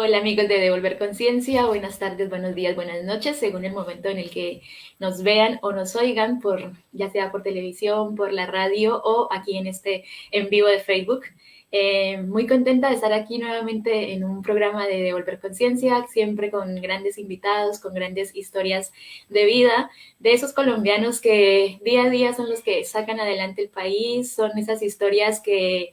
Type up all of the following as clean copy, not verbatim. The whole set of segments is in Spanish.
Hola amigos de Devolver Conciencia, buenas tardes, buenos días, buenas noches, según el momento en el que nos vean o nos oigan, ya sea por televisión, por la radio o aquí en este en vivo de Facebook. Muy contenta de estar aquí nuevamente en un programa de Devolver Conciencia, siempre con grandes invitados, con grandes historias de vida, de esos colombianos que día a día son los que sacan adelante el país, son esas historias que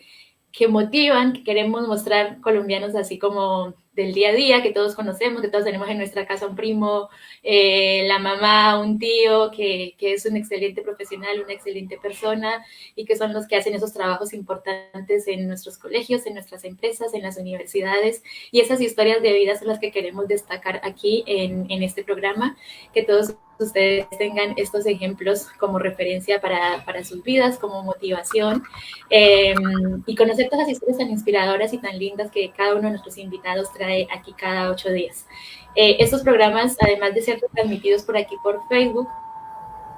motivan, que queremos mostrar colombianos así como del día a día, que todos conocemos, que todos tenemos en nuestra casa un primo, la mamá, un tío, que es un excelente profesional, una excelente persona y que son los que hacen esos trabajos importantes en nuestros colegios, en nuestras empresas, en las universidades. Y esas historias de vida son las que queremos destacar aquí en este programa, que todos ustedes tengan estos ejemplos como referencia para sus vidas, como motivación, y conocer todas las historias tan inspiradoras y tan lindas que cada uno de nuestros invitados trae aquí cada 8 días. Estos programas, además de ser transmitidos por aquí por Facebook,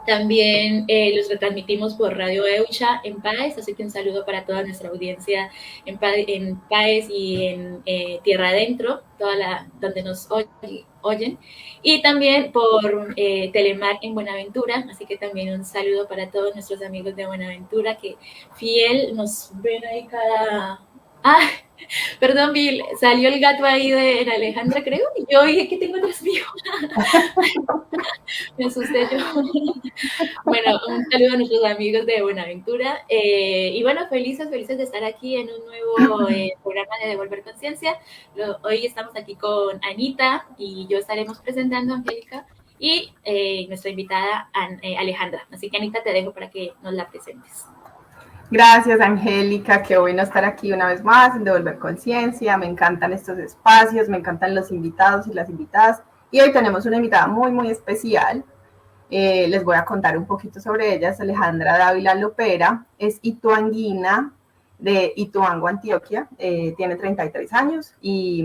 también los retransmitimos por Radio Eucha en Páez, así que un saludo para toda nuestra audiencia en Páez y en Tierra Adentro, donde nos oyen. Y también por Telemar en Buenaventura, así que también un saludo para todos nuestros amigos de Buenaventura que fiel nos ven ahí cada... Ah, perdón, Bill, salió el gato ahí de Alejandra, creo, y yo dije que tengo atrás mío. Me asusté yo. Bueno, un saludo a nuestros amigos de Buenaventura. Y bueno, felices de estar aquí en un nuevo programa de Devolver Conciencia. Hoy estamos aquí con Anita y yo estaremos presentando a Angélica y nuestra invitada Alejandra. Así que Anita, te dejo para que nos la presentes. Gracias, Angélica, qué bueno estar aquí una vez más en Devolver Conciencia. Me encantan estos espacios, me encantan los invitados y las invitadas. Y hoy tenemos una invitada muy, muy especial. Les voy a contar un poquito sobre ella. Es Alejandra Dávila Lopera, es ituanguina de Ituango, Antioquia. Tiene 33 años y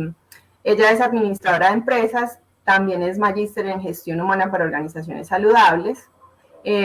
ella es administradora de empresas, también es magíster en gestión humana para organizaciones saludables.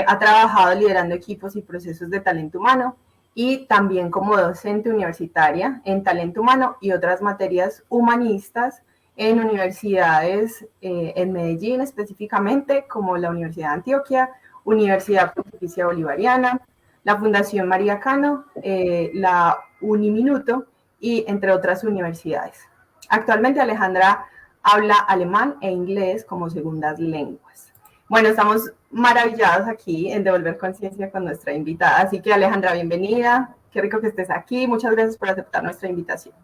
Ha trabajado liderando equipos y procesos de talento humano y también como docente universitaria en talento humano y otras materias humanistas en universidades en Medellín específicamente, como la Universidad de Antioquia, Universidad Pontificia Bolivariana, la Fundación María Cano, la Uniminuto y entre otras universidades. Actualmente Alejandra habla alemán e inglés como segundas lenguas. Bueno, estamos maravillados aquí en Devolver Conciencia con nuestra invitada. Así que Alejandra, bienvenida. Qué rico que estés aquí. Muchas gracias por aceptar nuestra invitación.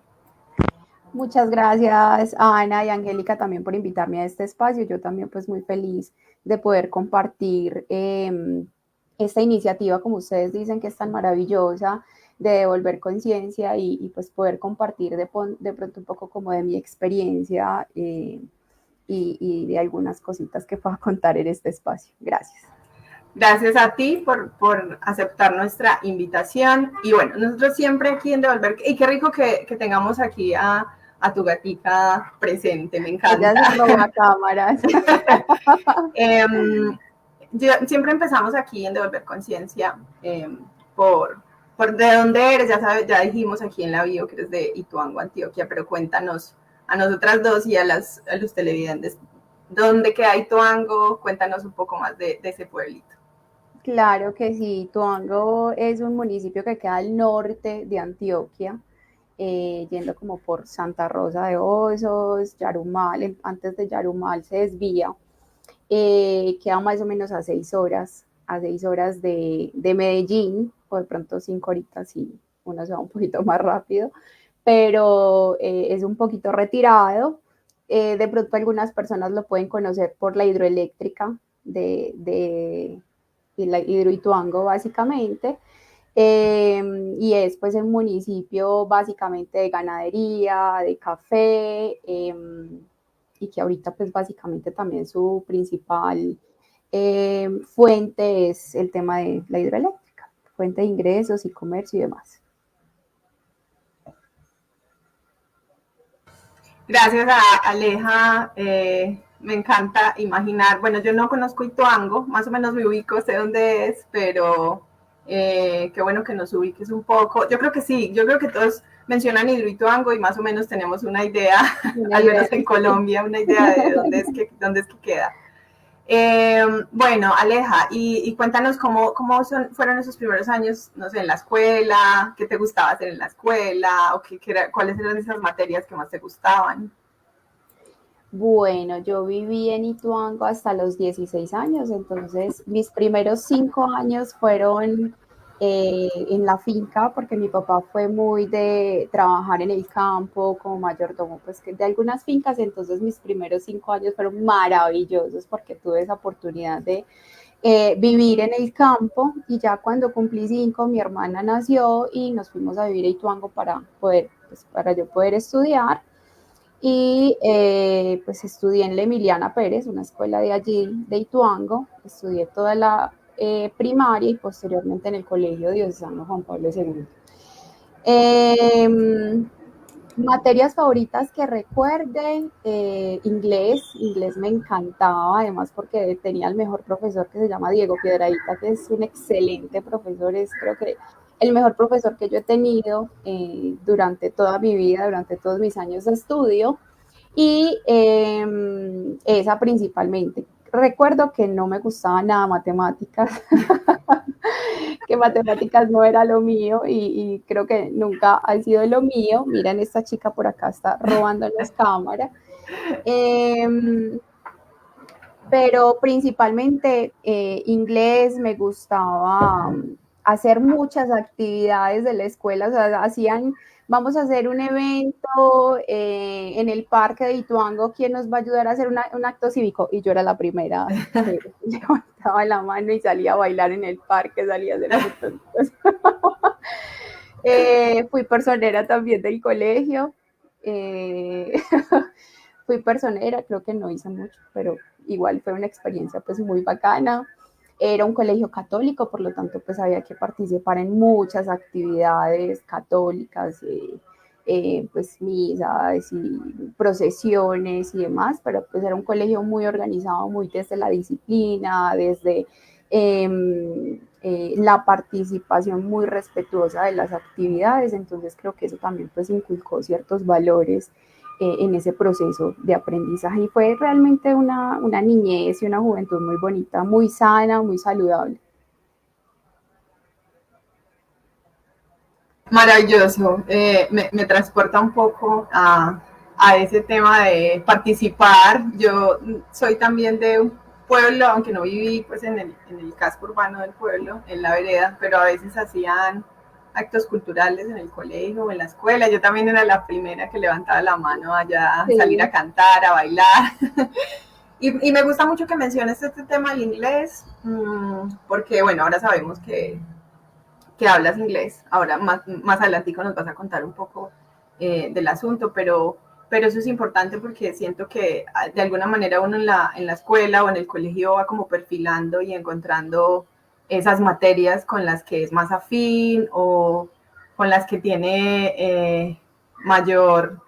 Muchas gracias a Ana y a Angélica también por invitarme a este espacio. Yo también pues muy feliz de poder compartir esta iniciativa, como ustedes dicen, que es tan maravillosa, de devolver conciencia y pues poder compartir de pronto un poco como de mi experiencia y de algunas cositas que pueda contar en este espacio. Gracias. Gracias a ti por aceptar nuestra invitación. Y bueno, nosotros siempre aquí en Devolver, y qué rico que tengamos aquí a tu gatita presente, me encanta. Ella se roba cámaras. Siempre empezamos aquí en Devolver Conciencia por de dónde eres, ya sabes, ya dijimos aquí en la bio que eres de Ituango, Antioquia, pero cuéntanos a nosotras dos y a los televidentes, ¿dónde queda Ituango? Cuéntanos un poco más de ese pueblito. Claro que sí, Ituango es un municipio que queda al norte de Antioquia, yendo como por Santa Rosa de Osos, Yarumal, antes de Yarumal se desvía, queda más o menos a 6 horas de Medellín, o de pronto 5 horitas si uno se va un poquito más rápido, pero es un poquito retirado. De pronto algunas personas lo pueden conocer por la hidroeléctrica de la Hidroituango básicamente. Y es pues un municipio básicamente de ganadería, de café, y que ahorita pues básicamente también su principal fuente es el tema de la hidroeléctrica, fuente de ingresos y comercio y demás. Gracias a Aleja, me encanta imaginar, bueno, yo no conozco Ituango, más o menos me ubico, sé dónde es, pero Qué bueno que nos ubiques un poco. Yo creo que sí, yo creo que todos mencionan Hidroituango y más o menos tenemos una idea, al menos en Colombia, una idea de dónde es que queda. Bueno, Aleja, y cuéntanos cómo fueron esos primeros años, no sé, en la escuela, qué te gustaba hacer en la escuela, o cuáles eran esas materias que más te gustaban. Bueno, yo viví en Ituango hasta los 16 años, entonces mis primeros 5 años fueron en la finca, porque mi papá fue muy de trabajar en el campo como mayordomo, pues de algunas fincas, entonces mis primeros 5 años fueron maravillosos porque tuve esa oportunidad de vivir en el campo, y ya cuando cumplí 5 mi hermana nació y nos fuimos a vivir a Ituango para poder, pues, para yo poder estudiar. Y pues estudié en la Emiliana Pérez, una escuela de allí, de Ituango. Estudié toda la primaria y posteriormente en el Colegio Diocesano Juan Pablo II. Materias favoritas que recuerden, inglés me encantaba, además porque tenía el mejor profesor que se llama Diego Piedradita, que es un excelente profesor, es creo que el mejor profesor que yo he tenido durante toda mi vida, durante todos mis años de estudio, y esa principalmente. Recuerdo que no me gustaba nada matemáticas, que matemáticas no era lo mío y creo que nunca ha sido lo mío. Miren, esta chica por acá está robando las cámaras. Pero principalmente inglés, me gustaba hacer muchas actividades de la escuela, o sea, vamos a hacer un evento en el parque de Ituango, ¿quién nos va a ayudar a hacer un acto cívico? Y yo era la primera que levantaba la mano y salía a bailar en el parque, salía a hacer un fui personera también del colegio. Fui personera, creo que no hice mucho, pero igual fue una experiencia pues muy bacana. Era un colegio católico, por lo tanto pues había que participar en muchas actividades católicas, pues misas y procesiones y demás, pero pues era un colegio muy organizado, muy desde la disciplina, desde la participación muy respetuosa de las actividades, entonces creo que eso también pues inculcó ciertos valores en ese proceso de aprendizaje, y fue realmente una niñez y una juventud muy bonita, muy sana, muy saludable. Maravilloso, me transporta un poco a ese tema de participar. Yo soy también de un pueblo, aunque no viví pues en el casco urbano del pueblo, en la vereda, pero a veces hacían actos culturales en el colegio o en la escuela. Yo también era la primera que levantaba la mano allá a salir a cantar, a bailar. Y me gusta mucho que menciones este tema del inglés, porque bueno, ahora sabemos que hablas inglés. Ahora más adelantico nos vas a contar un poco del asunto, pero eso es importante porque siento que de alguna manera uno en la escuela o en el colegio va como perfilando y encontrando esas materias con las que es más afín o con las que tiene mayor,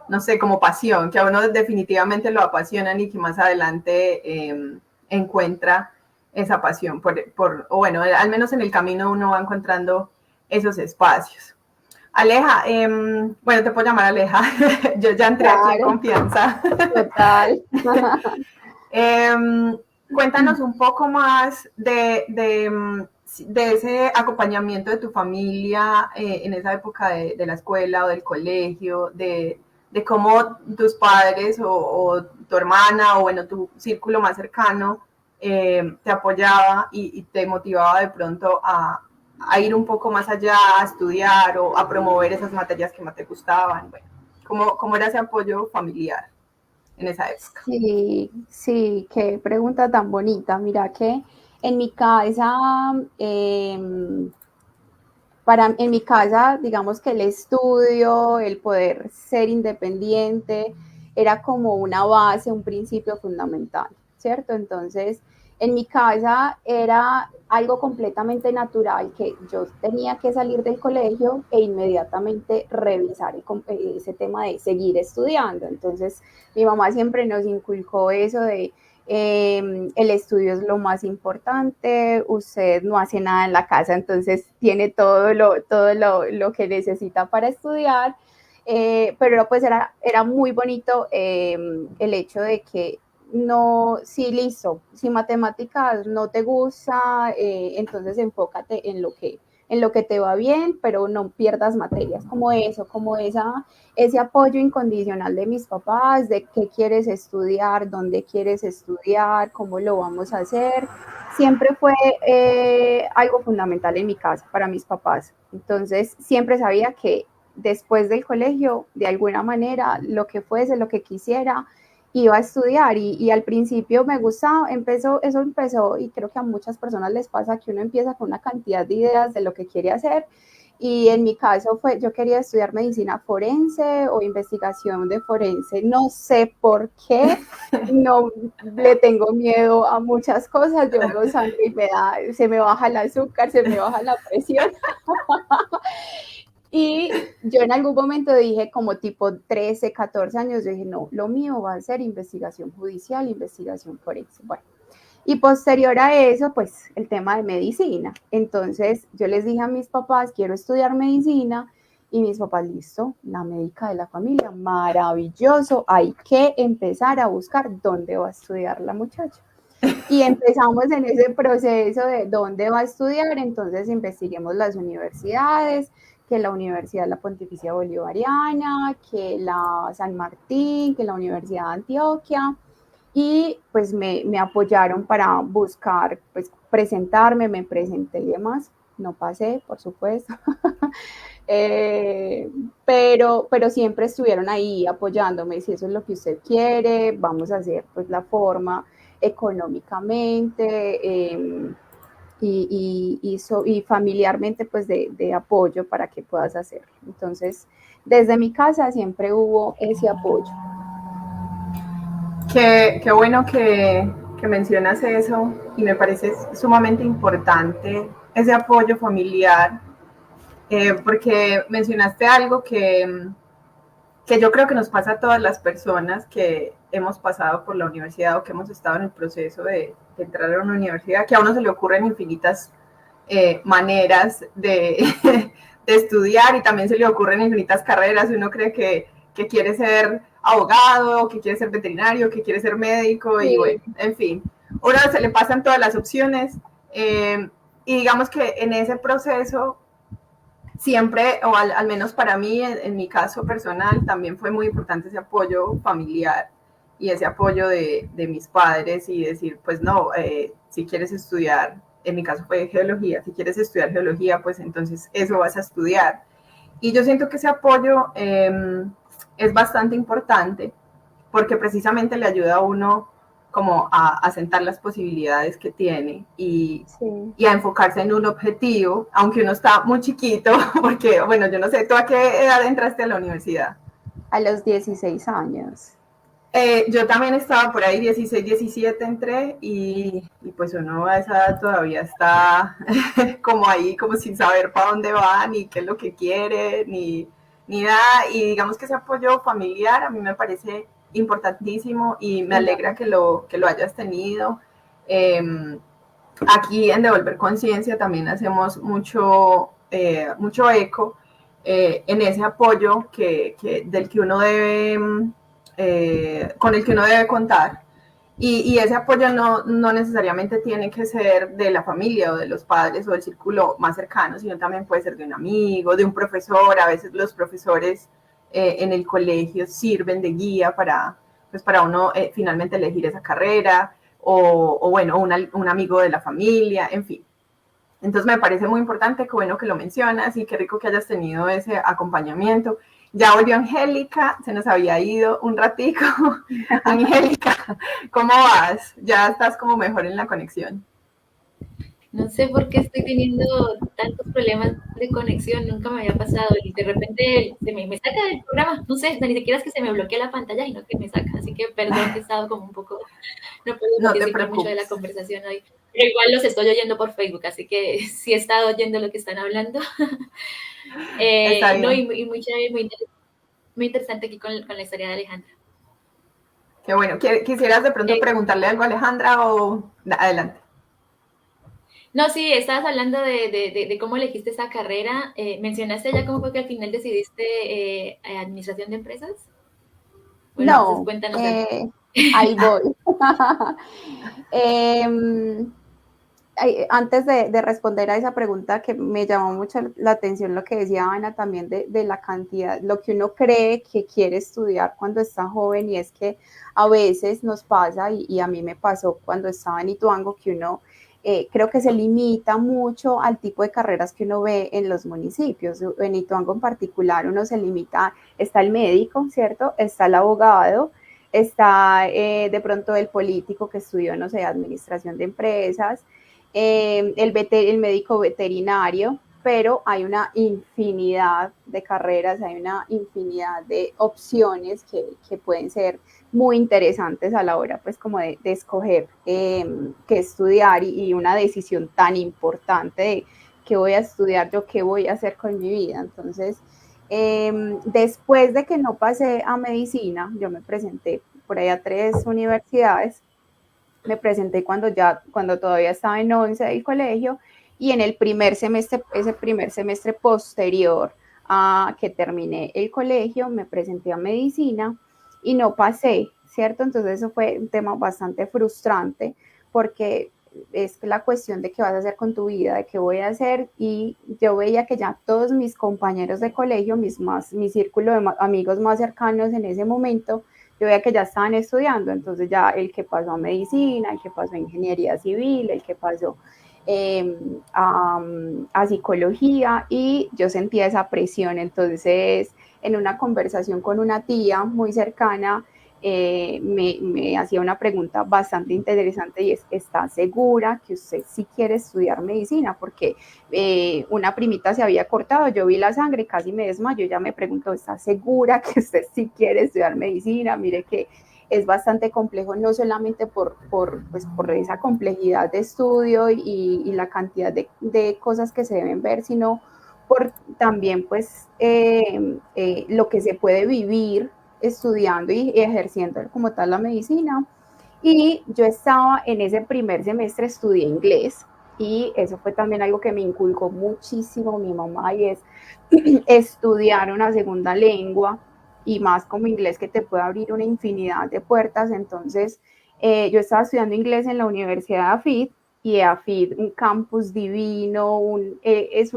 no sé, como pasión, que a uno definitivamente lo apasionan y que más adelante encuentra esa pasión o bueno, al menos en el camino uno va encontrando esos espacios. Aleja, bueno, te puedo llamar Aleja, yo ya entré aquí en confianza. Total. Cuéntanos un poco más de ese acompañamiento de tu familia en esa época de la escuela o del colegio, de cómo tus padres o tu hermana o bueno, tu círculo más cercano te apoyaba y te motivaba de pronto a ir un poco más allá, a estudiar o a promover esas materias que más te gustaban. Bueno, ¿cómo era ese apoyo familiar en esa época? Sí, sí, qué pregunta tan bonita. Mira que en mi casa, en mi casa, digamos que el estudio, el poder ser independiente, era como una base, un principio fundamental, ¿cierto? Entonces, en mi casa era algo completamente natural que yo tenía que salir del colegio e inmediatamente revisar ese tema de seguir estudiando. Entonces, mi mamá siempre nos inculcó eso de el estudio es lo más importante, usted no hace nada en la casa, entonces tiene todo lo que necesita para estudiar, pero pues era muy bonito el hecho de que no, sí, listo, si matemáticas no te gusta, entonces enfócate en lo que te va bien, pero no pierdas materias, como eso, como ese apoyo incondicional de mis papás, de qué quieres estudiar, dónde quieres estudiar, cómo lo vamos a hacer, siempre fue algo fundamental en mi casa para mis papás. Entonces, siempre sabía que después del colegio, de alguna manera, lo que fuese, lo que quisiera, iba a estudiar y al principio me gustaba, eso empezó y creo que a muchas personas les pasa que uno empieza con una cantidad de ideas de lo que quiere hacer y en mi caso fue, yo quería estudiar medicina forense o investigación de forense, no sé por qué, no le tengo miedo a muchas cosas, yo veo sangre y se me baja el azúcar, se me baja la presión. Y yo en algún momento dije, como tipo 13, 14 años, yo dije, no, lo mío va a ser investigación judicial, investigación forense. Bueno, y posterior a eso, pues el tema de medicina. Entonces yo les dije a mis papás, quiero estudiar medicina, y mis papás, listo, la médica de la familia, maravilloso, hay que empezar a buscar dónde va a estudiar la muchacha. Y empezamos en ese proceso de dónde va a estudiar, entonces investiguemos las universidades, que la Universidad de la Pontificia Bolivariana, que la San Martín, que la Universidad de Antioquia, y pues me apoyaron para buscar, pues presentarme, me presenté y demás, no pasé, por supuesto, pero siempre estuvieron ahí apoyándome, si eso es lo que usted quiere, vamos a hacer pues la forma económicamente y familiarmente pues de apoyo para que puedas hacerlo. Entonces, desde mi casa siempre hubo ese apoyo. Qué bueno que mencionas eso y me parece sumamente importante ese apoyo familiar, porque mencionaste algo que yo creo que nos pasa a todas las personas que hemos pasado por la universidad o que hemos estado en el proceso de entrar a una universidad, que a uno se le ocurren infinitas maneras de estudiar y también se le ocurren infinitas carreras. Uno cree que quiere ser abogado, que quiere ser veterinario, que quiere ser médico y bueno, en fin, uno se le pasan todas las opciones y digamos que en ese proceso siempre, o al menos para mí, en mi caso personal, también fue muy importante ese apoyo familiar y ese apoyo de mis padres y decir, pues no, si quieres estudiar, en mi caso fue geología, si quieres estudiar geología, pues entonces eso vas a estudiar. Y yo siento que ese apoyo es bastante importante porque precisamente le ayuda a uno como a sentar las posibilidades que tiene y a enfocarse en un objetivo, aunque uno está muy chiquito, porque, bueno, yo no sé, ¿tú a qué edad entraste a la universidad? A los 16 años. Yo también estaba por ahí, 16, 17 entré y pues uno a esa edad todavía está como ahí, como sin saber para dónde va, ni qué es lo que quiere, ni nada. Y digamos que ese apoyo familiar a mí me parece importantísimo y me alegra que lo hayas tenido. Aquí en Devolver Conciencia también hacemos mucho eco en ese apoyo del que uno debe con el que uno debe contar. Y ese apoyo no necesariamente tiene que ser de la familia o de los padres o del círculo más cercano, sino también puede ser de un amigo, de un profesor. A veces los profesores en el colegio sirven de guía pues para uno finalmente elegir esa carrera o bueno, un amigo de la familia, en fin. Entonces me parece muy importante, qué bueno que lo mencionas y qué rico que hayas tenido ese acompañamiento. Ya volvió Angélica, se nos había ido un ratico. Angélica, ¿cómo vas? Ya estás como mejor en la conexión. No sé por qué estoy teniendo tantos problemas de conexión, nunca me había pasado y de repente me saca del programa, no sé, ni siquiera es que se me bloquee la pantalla, sino que me saca, así que perdón que he estado como un poco, no puedo No te participar mucho de la preocupes. conversación hoy, pero igual los estoy oyendo por Facebook, así que sí he estado oyendo lo que están hablando. Está No, bien. y muy chévere, muy interesante aquí con la historia de Alejandra. Qué bueno. ¿Quisieras de pronto preguntarle algo a Alejandra o adelante? No, sí, estabas hablando de cómo elegiste esa carrera. Mencionaste ya cómo fue que al final decidiste administración de empresas. Bueno, entonces No, cuéntanos de... ahí voy. Em, Antes de responder a esa pregunta que me llamó mucho la atención lo que decía Ana también de la cantidad, lo que uno cree que quiere estudiar cuando está joven y es que a veces nos pasa y a mí me pasó cuando estaba en Ituango que uno creo que se limita mucho al tipo de carreras que uno ve en los municipios. En Ituango en particular uno se limita, está el médico, ¿cierto? Está el abogado, está de pronto el político que estudió, no sé, administración de empresas, el médico veterinario, pero hay una infinidad de carreras, hay una infinidad de opciones que pueden ser muy interesantes a la hora pues como de escoger qué estudiar y una decisión tan importante de qué voy a estudiar yo, qué voy a hacer con mi vida. Entonces, después de que no pasé a medicina, yo me presenté por ahí a 3 universidades, me presenté cuando todavía estaba en 11 del colegio y en el primer semestre, ese primer semestre posterior a que terminé el colegio, me presenté a medicina y no pasé, ¿cierto? Entonces eso fue un tema bastante frustrante porque es la cuestión de qué vas a hacer con tu vida, de qué voy a hacer y yo veía que ya todos mis compañeros de colegio, mi círculo de amigos más cercanos en ese momento, yo veía que ya estaban estudiando, entonces ya el que pasó a medicina, el que pasó a ingeniería civil, el que pasó eh, a psicología y yo sentía esa presión, entonces en una conversación con una tía muy cercana, me hacía una pregunta bastante interesante y es, ¿está segura que usted sí quiere estudiar medicina? Porque una primita se había cortado, yo vi la sangre, casi me desmayo, ella me preguntó, ¿está segura que usted sí quiere estudiar medicina? Mire que es bastante complejo, no solamente pues, por esa complejidad de estudio y la cantidad de cosas que se deben ver, sino por también pues lo que se puede vivir estudiando y ejerciendo como tal la medicina. Y yo estaba en ese primer semestre, estudié inglés y eso fue también algo que me inculcó muchísimo mi mamá y es estudiar una segunda lengua y más como inglés que te puede abrir una infinidad de puertas. Entonces, yo estaba estudiando inglés en la Universidad de AFIT y AFIT, un campus divino,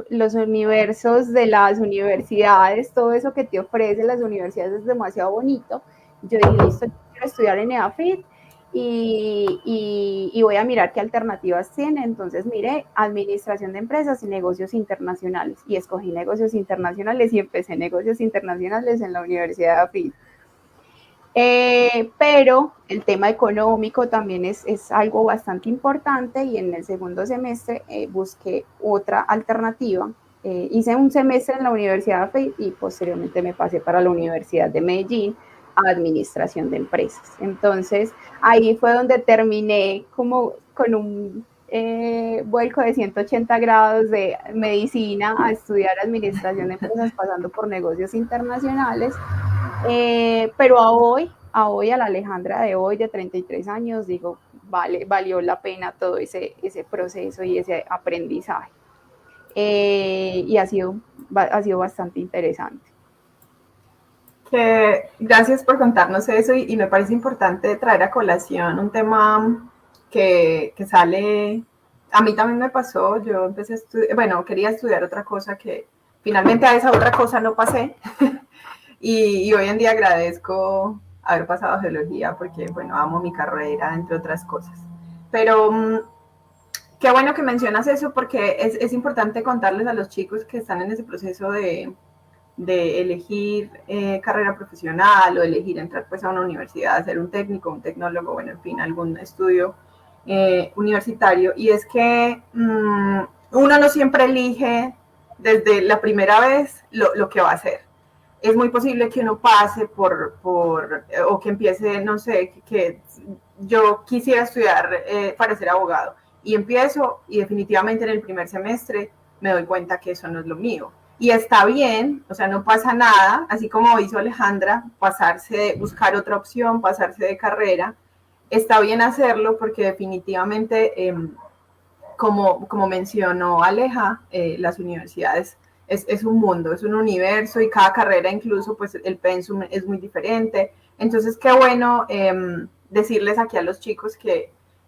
los universos de las universidades, todo eso que te ofrecen las universidades es demasiado bonito. Yo dije, listo, quiero estudiar en AFIT y voy a mirar qué alternativas tiene. Entonces miré administración de empresas y negocios internacionales y escogí negocios internacionales y empecé negocios internacionales en la Universidad de AFIT. Pero el tema económico también es algo bastante importante y en el segundo semestre busqué otra alternativa. Hice un semestre en la Universidad de AFIT y posteriormente me pasé para la Universidad de Medellín a administración de empresas. Entonces ahí fue donde terminé como con un vuelco de 180 grados de medicina a estudiar administración de empresas pasando por negocios internacionales, pero hoy, a la Alejandra de hoy, de 33 años, digo, valió la pena todo ese proceso y ese aprendizaje. Y ha sido bastante interesante. Gracias por contarnos eso y me parece importante traer a colación un tema que sale, a mí también me pasó, yo empecé a estudiar, bueno, quería estudiar otra cosa que finalmente a esa otra cosa no pasé y hoy en día agradezco haber pasado geología porque, bueno, amo mi carrera, entre otras cosas. Pero qué bueno que mencionas eso porque es importante contarles a los chicos que están en ese proceso de elegir carrera profesional o elegir entrar pues a una universidad, ser un técnico, un tecnólogo, bueno, en fin, algún estudio universitario. Y es que uno no siempre elige desde la primera vez lo que va a hacer. Es muy posible que uno pase o que empiece, no sé, que yo quisiera estudiar para ser abogado y empiezo y definitivamente en el primer semestre me doy cuenta que eso no es lo mío y está bien, o sea, no pasa nada, así como hizo Alejandra, buscar otra opción, pasarse de carrera, está bien hacerlo porque definitivamente, como mencionó Aleja, las universidades es un mundo, es un universo y cada carrera incluso pues el pensum es muy diferente. Entonces qué bueno decirles aquí a los chicos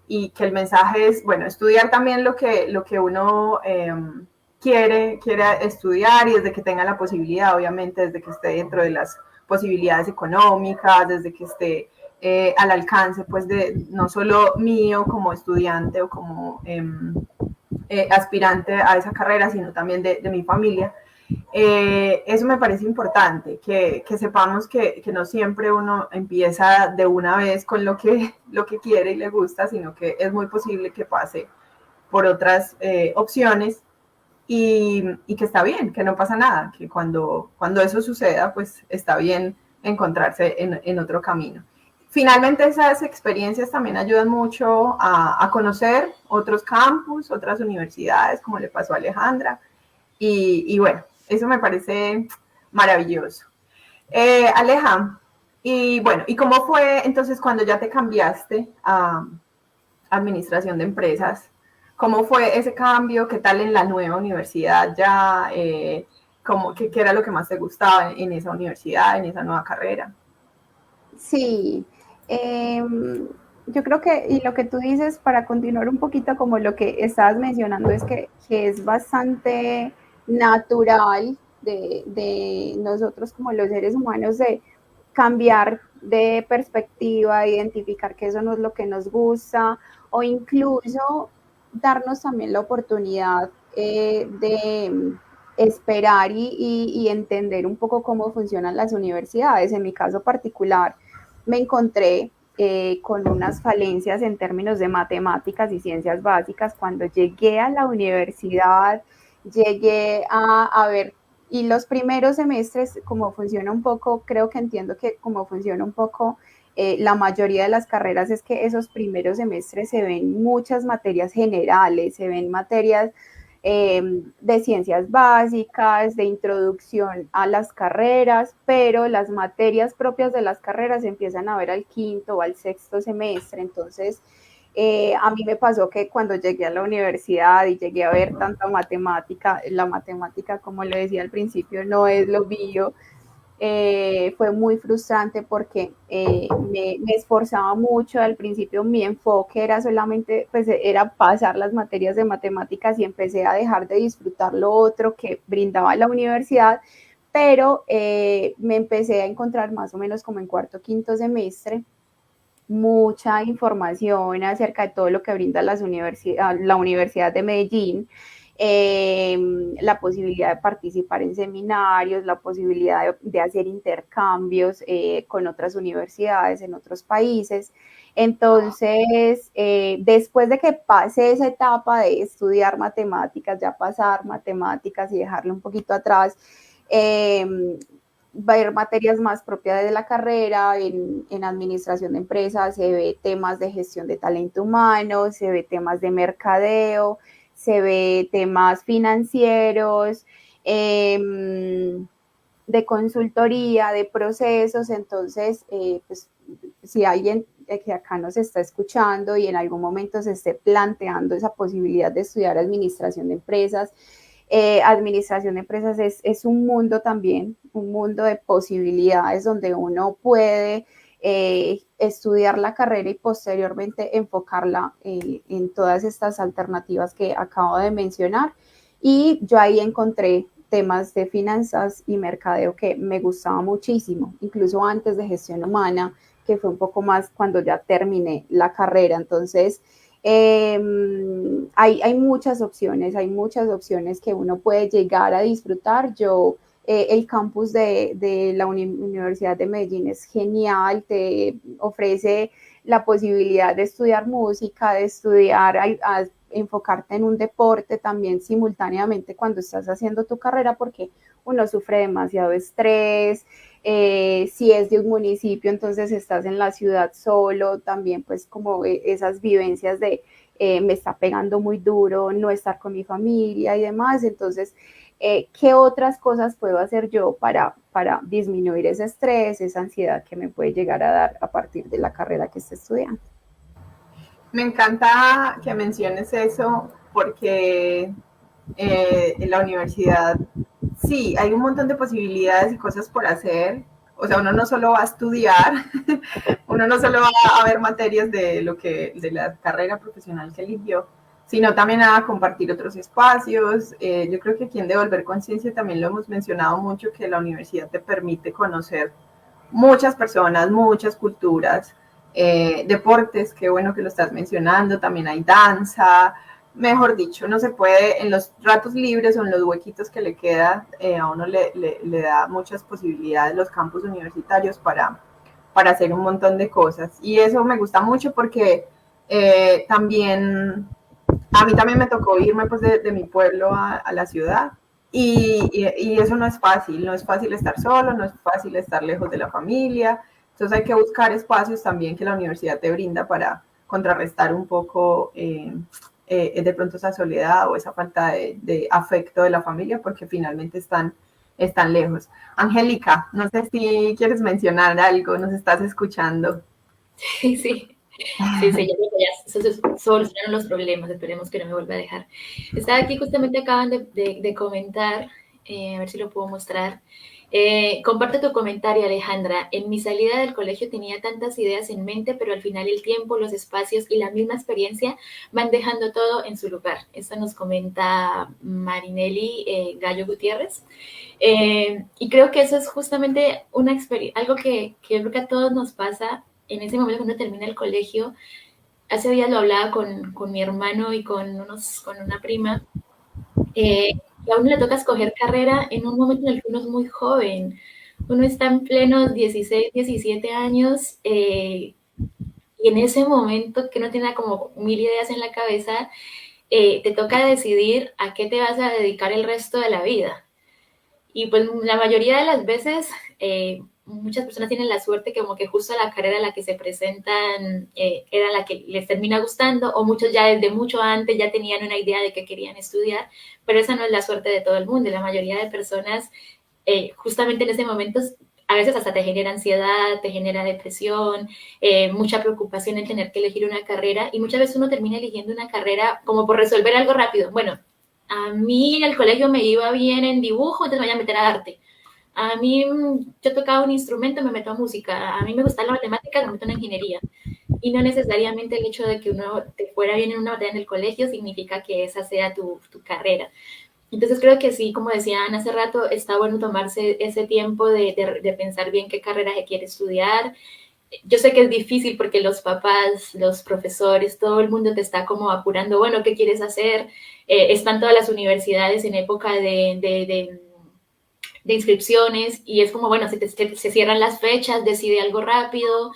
y que el mensaje es, bueno, estudiar también lo que uno quiere estudiar y desde que tenga la posibilidad, obviamente desde que esté dentro de las posibilidades económicas, desde que esté al alcance pues de no solo mío como estudiante o como aspirante a esa carrera, sino también de mi familia. Eso me parece importante, que sepamos que no siempre uno empieza de una vez con lo que quiere y le gusta, sino que es muy posible que pase por otras opciones y que está bien, que no pasa nada, que cuando eso suceda, pues está bien encontrarse en otro camino. Finalmente esas experiencias también ayudan mucho a conocer otros campus, otras universidades, como le pasó a Alejandra, y bueno, eso me parece maravilloso. Aleja, y bueno, ¿y cómo fue entonces cuando ya te cambiaste a administración de empresas? ¿Cómo fue ese cambio? ¿Qué tal en la nueva universidad ya? ¿Qué era lo que más te gustaba en esa universidad, en esa nueva carrera? Sí, yo creo que, y lo que tú dices, para continuar un poquito como lo que estabas mencionando, es que es bastante natural de nosotros como los seres humanos de cambiar de perspectiva, identificar que eso no es lo que nos gusta, o incluso darnos también la oportunidad de esperar y entender un poco cómo funcionan las universidades. En mi caso particular, me encontré con unas falencias en términos de matemáticas y ciencias básicas. Cuando llegué a la universidad, llegué a ver, y los primeros semestres, como funciona un poco, creo que entiendo que como funciona un poco la mayoría de las carreras, es que esos primeros semestres se ven muchas materias generales, se ven materias de ciencias básicas, de introducción a las carreras, pero las materias propias de las carreras se empiezan a ver al quinto o al sexto semestre. Entonces, a mí me pasó que cuando llegué a la universidad y llegué a ver tanta matemática, la matemática, como le decía al principio, no es lo mío. Fue muy frustrante porque me esforzaba mucho. Al principio mi enfoque era solamente, pues era pasar las materias de matemáticas y empecé a dejar de disfrutar lo otro que brindaba la universidad, pero me empecé a encontrar más o menos como en cuarto, quinto semestre mucha información acerca de todo lo que brinda la Universidad de Medellín, la posibilidad de participar en seminarios, la posibilidad de hacer intercambios con otras universidades en otros países. Entonces, después de que pase esa etapa de estudiar matemáticas, ya pasar matemáticas y dejarlo un poquito atrás, va a haber materias más propias de la carrera. En administración de empresas se ve temas de gestión de talento humano, se ve temas de mercadeo, se ve temas financieros, de consultoría, de procesos. Entonces, pues, si alguien que acá nos está escuchando y en algún momento se esté planteando esa posibilidad de estudiar administración de empresas, administración de empresas es un mundo también, un mundo de posibilidades donde uno puede estudiar la carrera y posteriormente enfocarla en todas estas alternativas que acabo de mencionar. Y yo ahí encontré temas de finanzas y mercadeo que me gustaba muchísimo, incluso antes de gestión humana, que fue un poco más cuando ya terminé la carrera. Entonces, hay muchas opciones que uno puede llegar a disfrutar. El campus de la Universidad de Medellín es genial, te ofrece la posibilidad de estudiar música, de estudiar, a enfocarte en un deporte también simultáneamente cuando estás haciendo tu carrera, porque uno sufre demasiado estrés. Si es de un municipio, entonces estás en la ciudad solo, también pues como esas vivencias de me está pegando muy duro no estar con mi familia y demás. Entonces, ¿qué otras cosas puedo hacer yo para disminuir ese estrés, esa ansiedad que me puede llegar a dar a partir de la carrera que esté estudiando? Me encanta que menciones eso porque en la universidad sí, hay un montón de posibilidades y cosas por hacer. O sea, uno no solo va a estudiar, uno no solo va a ver materias de la carrera profesional que eligió, sino también a compartir otros espacios. Yo creo que aquí en Devolver Conciencia también lo hemos mencionado mucho, que la universidad te permite conocer muchas personas, muchas culturas, deportes, qué bueno que lo estás mencionando, también hay danza, mejor dicho, no se puede, en los ratos libres o en los huequitos que le queda, a uno le da muchas posibilidades los campus universitarios para hacer un montón de cosas. Y eso me gusta mucho porque también, a mí también me tocó irme pues de mi pueblo a la ciudad. Y eso no es fácil estar solo, no es fácil estar lejos de la familia, entonces hay que buscar espacios también que la universidad te brinda para contrarrestar un poco de pronto esa soledad o esa falta de afecto de la familia, porque finalmente están lejos. Angélica, no sé si quieres mencionar algo, nos estás escuchando. Sí, sí. Sí, sí, ya, ya se solucionaron los problemas, esperemos que no me vuelva a dejar. Estaba aquí, justamente acaban de comentar, a ver si lo puedo mostrar. Comparte tu comentario, Alejandra. En mi salida del colegio tenía tantas ideas en mente, pero al final el tiempo, los espacios y la misma experiencia van dejando todo en su lugar. Esto nos comenta Marinelli Gallo Gutiérrez. Y creo que eso es justamente algo que yo creo que a todos nos pasa en ese momento cuando termina el colegio. Hace días lo hablaba con mi hermano y con una prima, que a uno le toca escoger carrera en un momento en el que uno es muy joven. Uno está en plenos 16, 17 años, y en ese momento que no tiene como mil ideas en la cabeza, te toca decidir a qué te vas a dedicar el resto de la vida. Y pues la mayoría de las veces, muchas personas tienen la suerte que como que justo la carrera a la que se presentan era la que les termina gustando, o muchos ya desde mucho antes ya tenían una idea de que querían estudiar, pero esa no es la suerte de todo el mundo. La mayoría de personas, justamente en ese momento, a veces hasta te genera ansiedad, te genera depresión, mucha preocupación en tener que elegir una carrera, y muchas veces uno termina eligiendo una carrera como por resolver algo rápido. Bueno, a mí en el colegio me iba bien en dibujo, entonces me voy a meter a arte. A mí, yo tocaba un instrumento, me meto a música. A mí me gusta la matemática, me meto en ingeniería. Y no necesariamente el hecho de que uno te fuera bien en una materia en el colegio significa que esa sea tu carrera. Entonces creo que sí, como decían hace rato, está bueno tomarse ese tiempo de pensar bien qué carrera se quiere estudiar. Yo sé que es difícil porque los papás, los profesores, todo el mundo te está como apurando, bueno, ¿qué quieres hacer? Están todas las universidades en época de inscripciones, y es como, bueno, se cierran las fechas, decide algo rápido.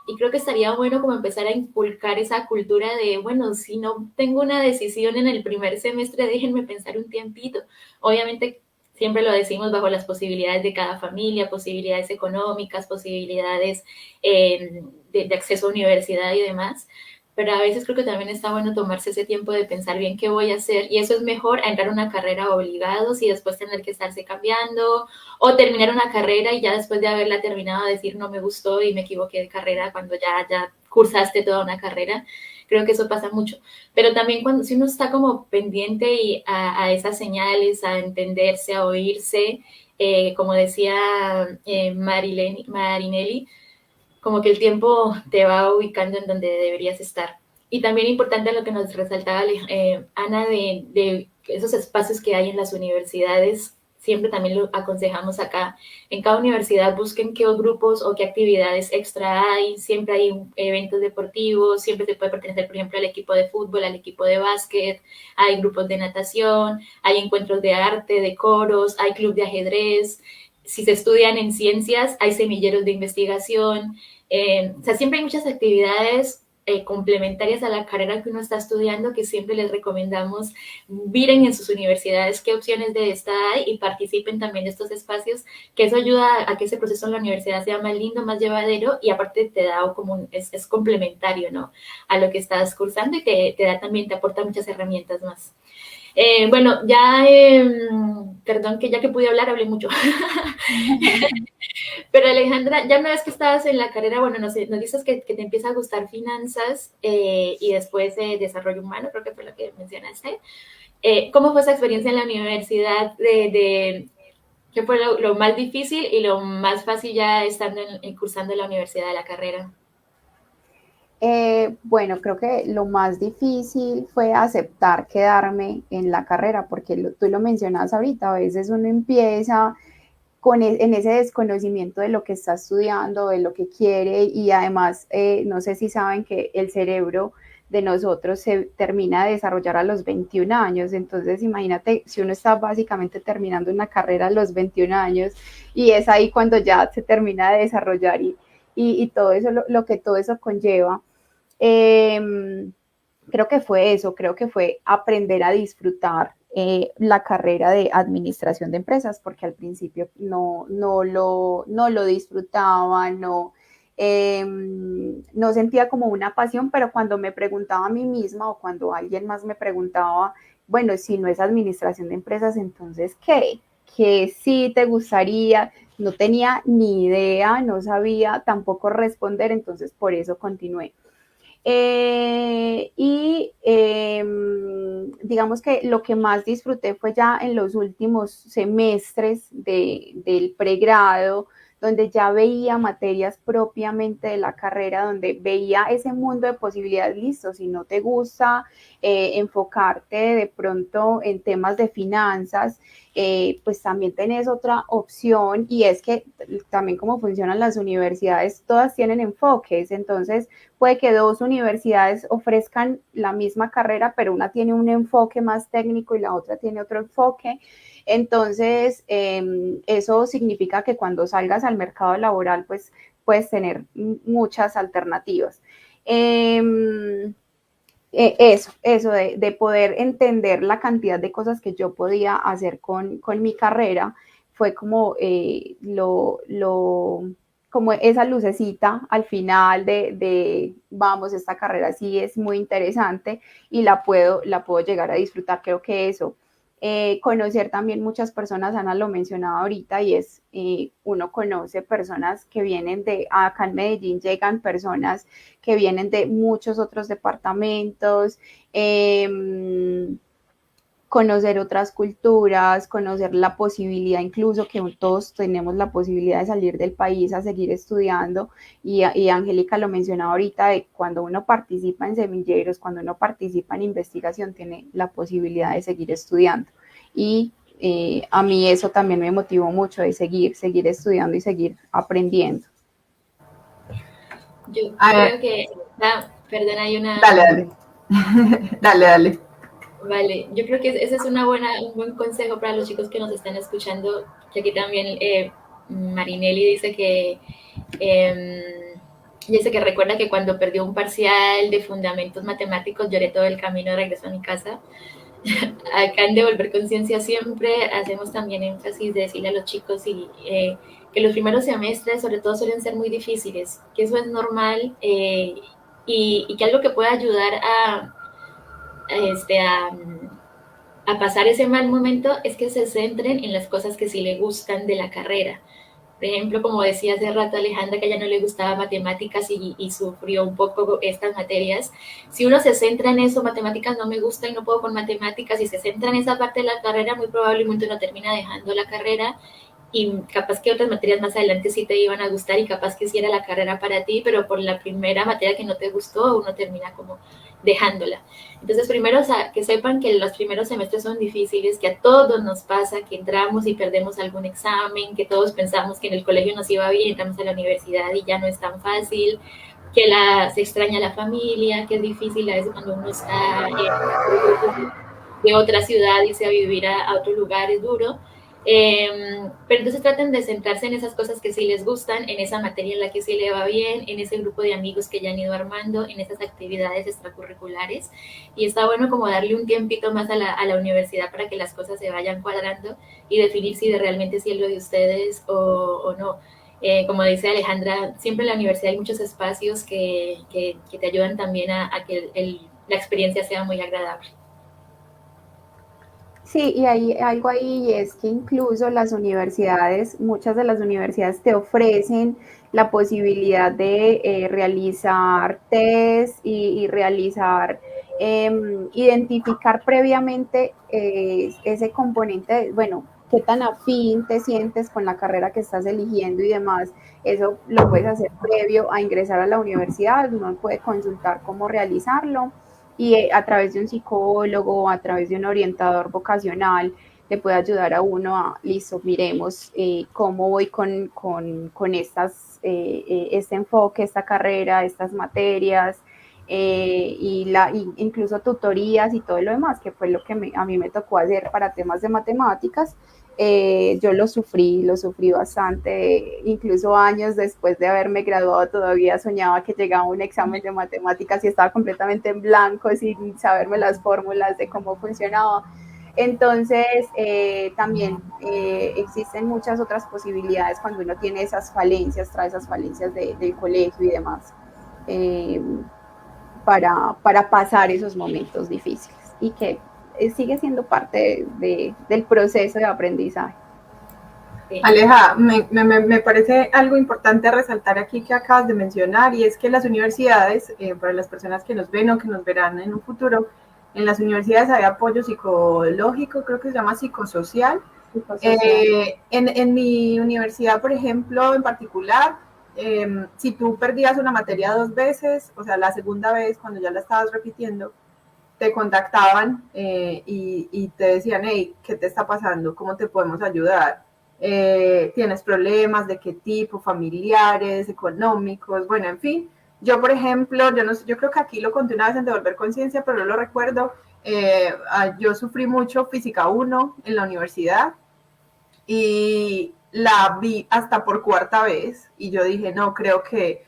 Y creo que estaría bueno como empezar a inculcar esa cultura de, bueno, si no tengo una decisión en el primer semestre, déjenme pensar un tiempito. Obviamente, siempre lo decimos bajo las posibilidades de cada familia, posibilidades económicas, posibilidades de acceso a universidad y demás, pero a veces creo que también está bueno tomarse ese tiempo de pensar bien qué voy a hacer, y eso es mejor a entrar a una carrera obligados y después tener que estarse cambiando, o terminar una carrera y ya después de haberla terminado decir no me gustó y me equivoqué de carrera cuando ya cursaste toda una carrera. Creo que eso pasa mucho, pero también cuando si uno está como pendiente a esas señales, a entenderse, a oírse, como decía Marinelli, como que el tiempo te va ubicando en donde deberías estar. Y también importante lo que nos resaltaba Ana, de esos espacios que hay en las universidades, siempre también lo aconsejamos acá. En cada universidad busquen qué grupos o qué actividades extra hay, siempre hay eventos deportivos, siempre se puede pertenecer, por ejemplo, al equipo de fútbol, al equipo de básquet, hay grupos de natación, hay encuentros de arte, de coros, hay club de ajedrez. Si se estudian en ciencias, hay semilleros de investigación. O sea, siempre hay muchas actividades complementarias a la carrera que uno está estudiando, que siempre les recomendamos miren en sus universidades qué opciones de esta hay y participen también de estos espacios, que eso ayuda a que ese proceso en la universidad sea más lindo, más llevadero, y aparte te da como es complementario, ¿no?, a lo que estás cursando, y te da también, te aporta muchas herramientas más. Bueno, ya, perdón que ya que pude hablar, hablé mucho. Pero Alejandra, ya una vez que estabas en la carrera, bueno, nos dices que te empieza a gustar finanzas y después desarrollo humano, creo que fue lo que mencionaste. ¿Cómo fue esa experiencia en la universidad qué fue lo más difícil y lo más fácil ya estando cursando en la universidad de la carrera? Bueno, creo que lo más difícil fue aceptar quedarme en la carrera, porque tú lo mencionas ahorita, a veces uno empieza en ese desconocimiento de lo que está estudiando, de lo que quiere y además, no sé si saben que el cerebro de nosotros se termina de desarrollar a los 21 años, entonces imagínate si uno está básicamente terminando una carrera a los 21 años y es ahí cuando ya se termina de desarrollar y todo eso, lo que todo eso conlleva. Eh, Creo que fue eso, creo que fue aprender a disfrutar la carrera de administración de empresas, porque al principio no lo disfrutaba, no sentía como una pasión, pero cuando me preguntaba a mí misma o cuando alguien más me preguntaba, bueno, si no es administración de empresas, entonces, ¿qué? ¿Qué sí te gustaría? No tenía ni idea, no sabía tampoco responder, entonces por eso continué. Digamos que lo que más disfruté fue ya en los últimos semestres del pregrado, donde ya veía materias propiamente de la carrera, donde veía ese mundo de posibilidades. Listo, si no te gusta enfocarte de pronto en temas de finanzas, pues también tenés otra opción y es que también como funcionan las universidades, todas tienen enfoques, entonces puede que dos universidades ofrezcan la misma carrera, pero una tiene un enfoque más técnico y la otra tiene otro enfoque. Entonces, eso significa que cuando salgas al mercado laboral, pues puedes tener muchas alternativas. Eso de poder entender la cantidad de cosas que yo podía hacer con mi carrera fue como como esa lucecita al final vamos, esta carrera sí es muy interesante y la puedo llegar a disfrutar. Creo que eso, conocer también muchas personas, Ana lo mencionaba ahorita, y es, uno conoce personas que vienen acá en Medellín llegan personas que vienen de muchos otros departamentos, conocer otras culturas, conocer la posibilidad, incluso que todos tenemos la posibilidad de salir del país a seguir estudiando, y Angélica lo mencionaba ahorita, de cuando uno participa en semilleros, cuando uno participa en investigación, tiene la posibilidad de seguir estudiando. Y a mí eso también me motivó mucho de seguir estudiando y seguir aprendiendo. Yo creo que, perdón, hay Dale, una. dale. Dale, dale. Vale, yo creo que ese es un buen consejo para los chicos que nos están escuchando, que aquí también Marinelli dice que recuerda que cuando perdió un parcial de fundamentos matemáticos lloré todo el camino de regreso a mi casa. Acá en Devolver Conciencia siempre hacemos también énfasis de decirle a los chicos que los primeros semestres sobre todo suelen ser muy difíciles, que eso es normal y que algo que puede ayudar este, a, a pasar ese mal momento es que se centren en las cosas que sí le gustan de la carrera. Por ejemplo, como decía hace rato Alejandra, que a ella no le gustaba matemáticas y sufrió un poco estas materias. Si uno se centra en eso, matemáticas no me gusta y no puedo con matemáticas, y se centra en esa parte de la carrera, muy probablemente uno termina dejando la carrera y capaz que otras materias más adelante sí te iban a gustar y capaz que sí era la carrera para ti, pero por la primera materia que no te gustó, uno termina como dejándola. Entonces, primero, o sea, que sepan que los primeros semestres son difíciles, que a todos nos pasa, que entramos y perdemos algún examen, que todos pensamos que en el colegio nos iba bien, entramos a la universidad y ya no es tan fácil, que se extraña la familia, que es difícil a veces cuando uno está de otra ciudad, irse a vivir a otro lugar es duro. Pero entonces traten de centrarse en esas cosas que sí les gustan, en esa materia en la que sí le va bien, en ese grupo de amigos que ya han ido armando, en esas actividades extracurriculares. Y está bueno como darle un tiempito más a la universidad para que las cosas se vayan cuadrando y definir si realmente sí es lo de ustedes o no. Como dice Alejandra, siempre en la universidad hay muchos espacios que te ayudan también a que la experiencia sea muy agradable. Sí, y hay algo ahí, y es que incluso las universidades, muchas de las universidades te ofrecen la posibilidad de realizar test y realizar, identificar previamente ese componente, bueno, qué tan afín te sientes con la carrera que estás eligiendo y demás. Eso lo puedes hacer previo a ingresar a la universidad, uno puede consultar cómo realizarlo y a través de un psicólogo, a través de un orientador vocacional, le puede ayudar a uno a, listo, miremos cómo voy con este enfoque, esta carrera, estas materias, y incluso tutorías y todo lo demás, que fue lo que a mí me tocó hacer para temas de matemáticas. Yo lo sufrí bastante, incluso años después de haberme graduado todavía soñaba que llegaba un examen de matemáticas y estaba completamente en blanco sin saberme las fórmulas de cómo funcionaba. Entonces, también existen muchas otras posibilidades cuando uno tiene esas falencias, trae esas falencias del colegio y demás, eh, para pasar esos momentos difíciles y que sigue siendo parte del proceso de aprendizaje. Sí. Aleja, me parece algo importante resaltar aquí que acabas de mencionar y es que las universidades, para las personas que nos ven o que nos verán en un futuro, en las universidades hay apoyo psicológico, creo que se llama psicosocial. Psicosocial. En mi universidad, por ejemplo, en particular, si tú perdías una materia 2 veces, o sea, la segunda vez, cuando ya la estabas repitiendo, te contactaban y te decían, hey, ¿qué te está pasando? ¿Cómo te podemos ayudar? ¿Tienes problemas? ¿De qué tipo? ¿Familiares? ¿Económicos? Bueno, en fin. Yo, por ejemplo, yo, no, yo creo que aquí lo conté una vez en Devolver Conciencia, pero no lo recuerdo. Yo sufrí mucho Física 1 en la universidad y la vi hasta por cuarta vez y yo dije, no, creo que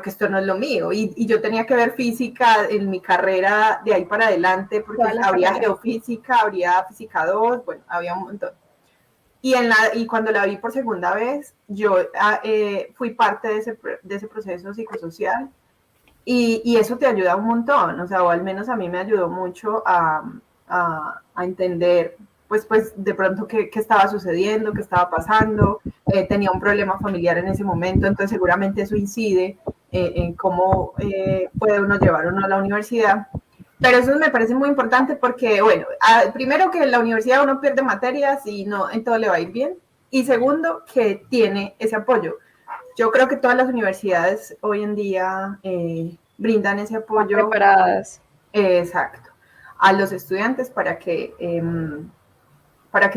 esto no es lo mío. Y yo tenía que ver física en mi carrera de ahí para adelante, Toda porque la habría carrera. geofísica, habría física 2 bueno, había un montón. Y cuando la vi por segunda vez, yo fui parte de ese proceso psicosocial y eso te ayuda un montón, o sea, o al menos a mí me ayudó mucho a entender, pues de pronto qué estaba sucediendo, qué estaba pasando, tenía un problema familiar en ese momento, entonces seguramente eso incide en cómo puede uno llevar uno a la universidad. Pero eso me parece muy importante porque, bueno, primero que en la universidad uno pierde materias y no en todo le va a ir bien. Y segundo, que tiene ese apoyo. Yo creo que todas las universidades hoy en día brindan ese Están apoyo preparadas. exacto a los estudiantes para que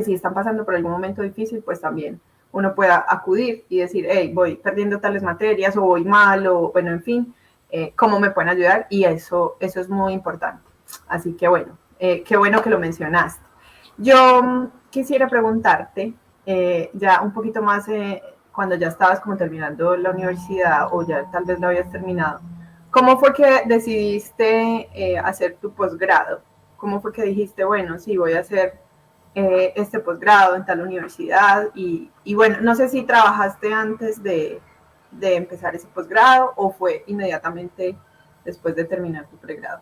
si están pasando por algún momento difícil, pues también uno pueda acudir y decir, hey, voy perdiendo tales materias o voy mal o bueno, en fin, cómo me pueden ayudar y eso es muy importante. Así que bueno, qué bueno que lo mencionaste. Yo quisiera preguntarte, ya un poquito más cuando ya estabas como terminando la universidad o ya tal vez lo habías terminado, ¿cómo fue que decidiste hacer tu posgrado? ¿Cómo fue que dijiste, bueno, sí, voy a hacer este posgrado en tal universidad? Y bueno, no sé si trabajaste antes de empezar ese posgrado o fue inmediatamente después de terminar tu pregrado.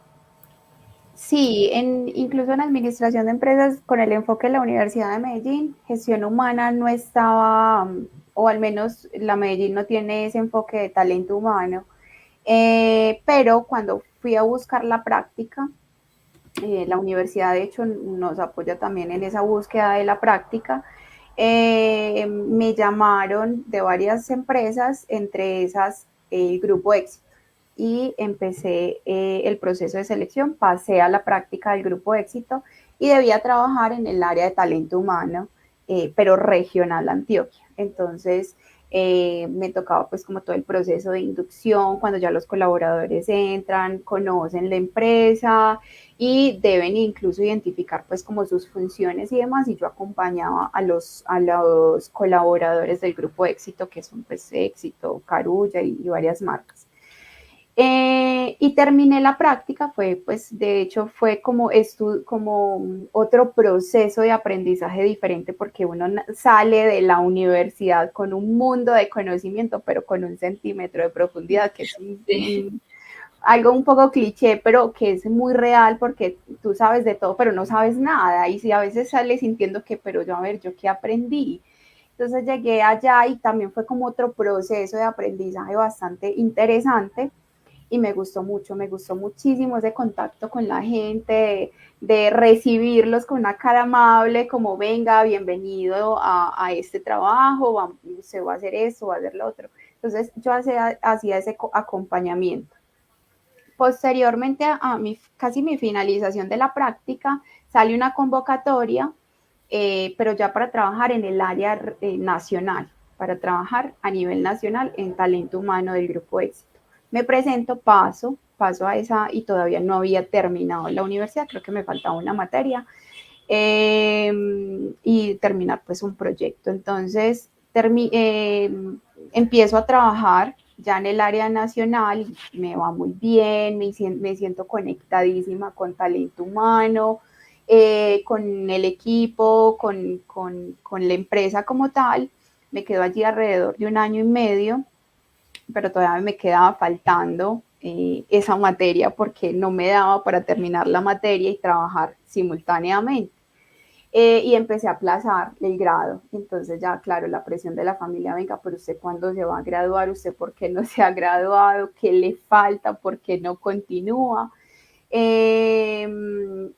Sí, incluso en administración de empresas, con el enfoque de la Universidad de Medellín, gestión humana no estaba, o al menos la Medellín no tiene ese enfoque de talento humano. Pero cuando fui a buscar la práctica, la universidad de hecho nos apoya también en esa búsqueda de la práctica. Me llamaron de varias empresas, entre esas el Grupo Éxito, y empecé el proceso de selección, pasé a la práctica del Grupo Éxito y debía trabajar en el área de talento humano, pero regional Antioquia. Entonces, me tocaba pues como todo el proceso de inducción, cuando ya los colaboradores entran, conocen la empresa y deben incluso identificar pues como sus funciones y demás, y yo acompañaba a los colaboradores del Grupo Éxito, que son pues Éxito, Carulla y varias marcas. Y terminé la práctica, fue pues de hecho fue como otro proceso de aprendizaje diferente porque uno sale de la universidad con un mundo de conocimiento pero con un centímetro de profundidad que es Sí. algo un poco cliché, pero que es muy real porque tú sabes de todo, pero no sabes nada. Y si a veces sales sintiendo que, pero yo, a ver, ¿yo qué aprendí? Entonces llegué allá y también fue como otro proceso de aprendizaje bastante interesante y me gustó muchísimo ese contacto con la gente, de recibirlos con una cara amable, como venga, bienvenido a este trabajo, usted va a hacer esto, va a hacer lo otro. Entonces yo hacía ese acompañamiento. Posteriormente casi mi finalización de la práctica, sale una convocatoria, pero ya para trabajar en el área nacional, para trabajar a nivel nacional en talento humano del Grupo Éxito. Me presento, paso a esa y todavía no había terminado la universidad, creo que me faltaba una materia y terminar pues un proyecto. Entonces empiezo a trabajar ya en el área nacional, me va muy bien, me siento conectadísima con talento humano, con el equipo, con la empresa como tal. Me quedo allí alrededor de 1 año y medio, pero todavía me quedaba faltando esa materia porque no me daba para terminar la materia y trabajar simultáneamente. Y empecé a aplazar el grado. Entonces ya, claro, la presión de la familia, venga, pero usted cuándo se va a graduar, usted por qué no se ha graduado, qué le falta, por qué no continúa.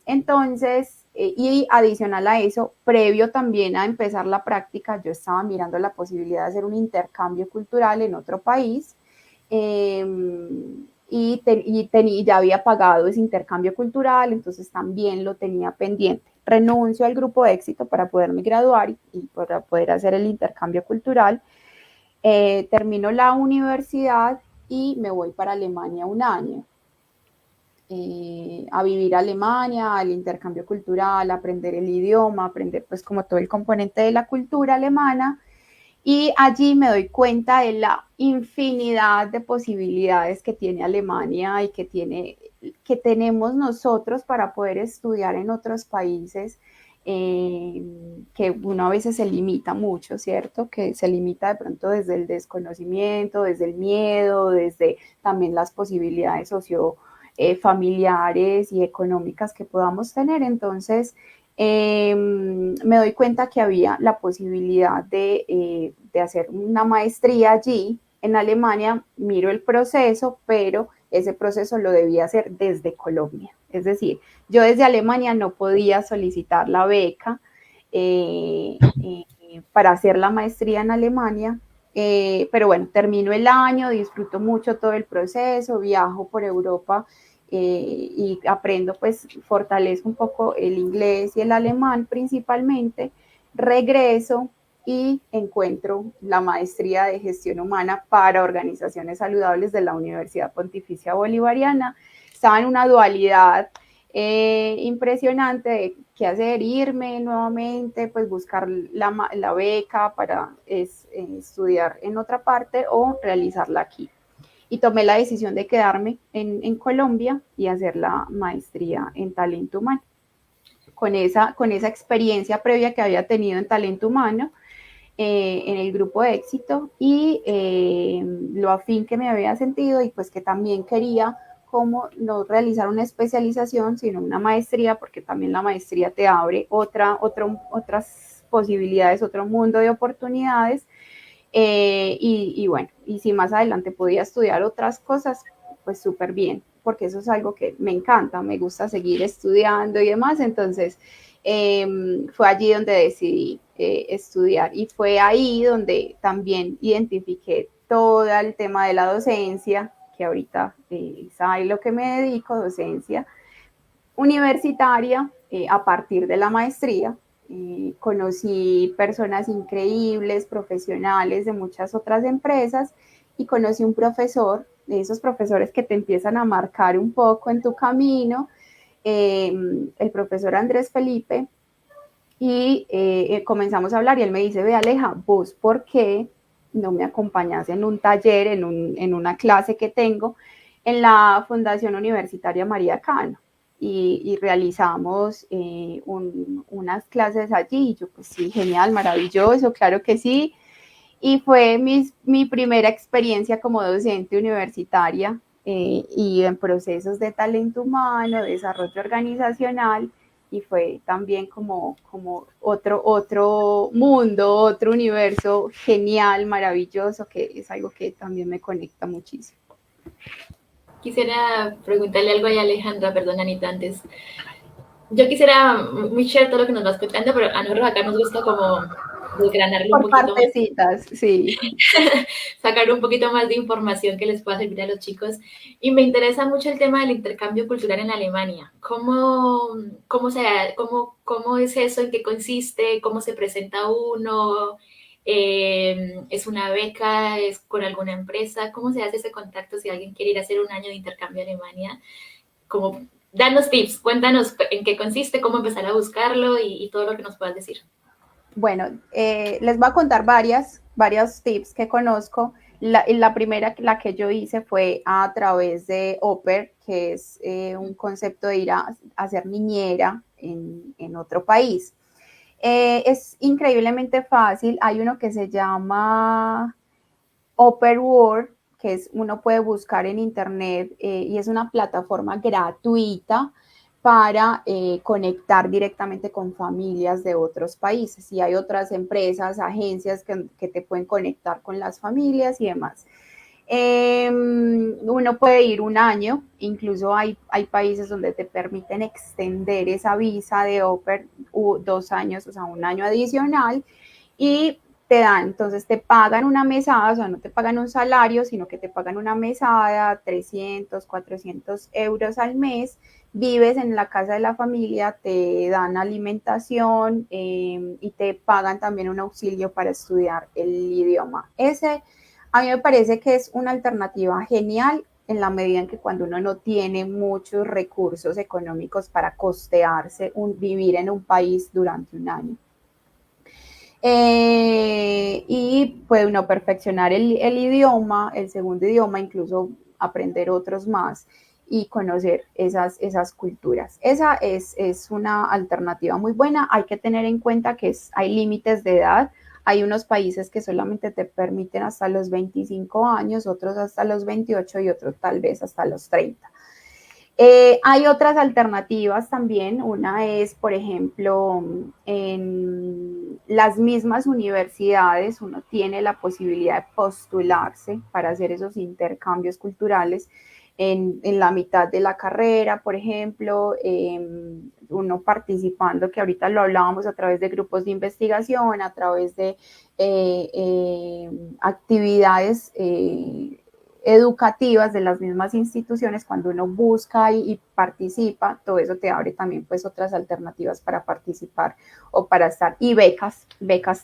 Entonces, y adicional a eso, previo también a empezar la práctica, yo estaba mirando la posibilidad de hacer un intercambio cultural en otro país. Y ya había pagado ese intercambio cultural, entonces también lo tenía pendiente. Renuncio al Grupo de Éxito para poderme graduar y para poder hacer el intercambio cultural. Termino la universidad y me voy para Alemania 1 año. A vivir a Alemania, al intercambio cultural, aprender el idioma, aprender pues como todo el componente de la cultura alemana. Y allí me doy cuenta de la infinidad de posibilidades que tiene Alemania y que tenemos nosotros para poder estudiar en otros países, que uno a veces se limita mucho, ¿cierto? Que se limita de pronto desde el desconocimiento, desde el miedo, desde también las posibilidades familiares y económicas que podamos tener. Entonces, me doy cuenta que había la posibilidad de hacer una maestría allí en Alemania. Miro el proceso, pero ese proceso lo debía hacer desde Colombia. Es decir, yo desde Alemania no podía solicitar la beca para hacer la maestría en Alemania. Pero bueno, termino el año, disfruto mucho todo el proceso, viajo por Europa y aprendo, pues fortalezco un poco el inglés y el alemán principalmente. Regreso y encuentro la maestría de gestión humana para organizaciones saludables de la Universidad Pontificia Bolivariana. Estaba en una dualidad impresionante de qué hacer, irme nuevamente, pues buscar la beca para estudiar en otra parte o realizarla aquí. Y tomé la decisión de quedarme en Colombia y hacer la maestría en talento humano. Con esa experiencia previa que había tenido en talento humano, en el Grupo de Éxito, y lo afín que me había sentido, y pues que también quería como no realizar una especialización, sino una maestría, porque también la maestría te abre otras posibilidades, otro mundo de oportunidades. Y bueno, y si más adelante podía estudiar otras cosas, pues súper bien, porque eso es algo que me encanta, me gusta seguir estudiando y demás. Entonces, fue allí donde decidí estudiar, y fue ahí donde también identifiqué todo el tema de la docencia, que ahorita sabe lo que me dedico, docencia universitaria, a partir de la maestría. Conocí personas increíbles, profesionales de muchas otras empresas, y conocí un profesor, de esos profesores que te empiezan a marcar un poco en tu camino, el profesor Andrés Felipe, y comenzamos a hablar y él me dice, ve Aleja, vos ¿por qué no me acompañas en un taller, en una clase que tengo en la Fundación Universitaria María Cano? Y realizamos unas clases allí. Y yo, pues sí, genial, maravilloso, claro que sí. Y fue mi primera experiencia como docente universitaria y en procesos de talento humano, desarrollo organizacional, y fue también como otro mundo, otro universo genial, maravilloso, que es algo que también me conecta muchísimo. Quisiera preguntarle algo a Alejandra, perdón, Anita, antes. Yo quisiera muy chévere todo lo que nos vas contando, pero a nosotros acá nos gusta como desgranarlo un Por poquito más, partecitas, sí. sacar un poquito más de información que les pueda servir a los chicos. Y me interesa mucho el tema del intercambio cultural en Alemania. ¿Cómo es eso? ¿En qué consiste? ¿Cómo se presenta uno? ¿Es una beca? ¿Es con alguna empresa? ¿Cómo se hace ese contacto si alguien quiere ir a hacer un año de intercambio a Alemania? Como, danos tips, cuéntanos en qué consiste, cómo empezar a buscarlo y todo lo que nos puedas decir. Bueno, les voy a contar varios tips que conozco. La primera, la que yo hice fue a través de Oper, que es un concepto de ir a ser niñera en otro país. Es increíblemente fácil. Hay uno que se llama Oper World, que uno puede buscar en internet y es una plataforma gratuita para conectar directamente con familias de otros países. Y hay otras empresas, agencias que te pueden conectar con las familias y demás. Uno puede ir un año, incluso hay países donde te permiten extender esa visa de Oper 2 años, o sea, un año adicional, y te dan, entonces te pagan una mesada, o sea, no te pagan un salario, sino que te pagan una mesada, 300, 400 euros al mes, vives en la casa de la familia, te dan alimentación y te pagan también un auxilio para estudiar el idioma. Ese a mí me parece que es una alternativa genial en la medida en que cuando uno no tiene muchos recursos económicos para costearse vivir en un país durante un año. Y puede uno perfeccionar el idioma, el segundo idioma, incluso aprender otros más y conocer esas culturas. Esa es una alternativa muy buena. Hay que tener en cuenta que hay límites de edad. Hay unos países que solamente te permiten hasta los 25 años, otros hasta los 28 y otros tal vez hasta los 30. Hay otras alternativas también. Una es, por ejemplo, en las mismas universidades uno tiene la posibilidad de postularse para hacer esos intercambios culturales en la mitad de la carrera, por ejemplo, uno participando, que ahorita lo hablábamos a través de grupos de investigación, a través de actividades educativas de las mismas instituciones. Cuando uno busca y participa, todo eso te abre también pues otras alternativas para participar o para estar, y becas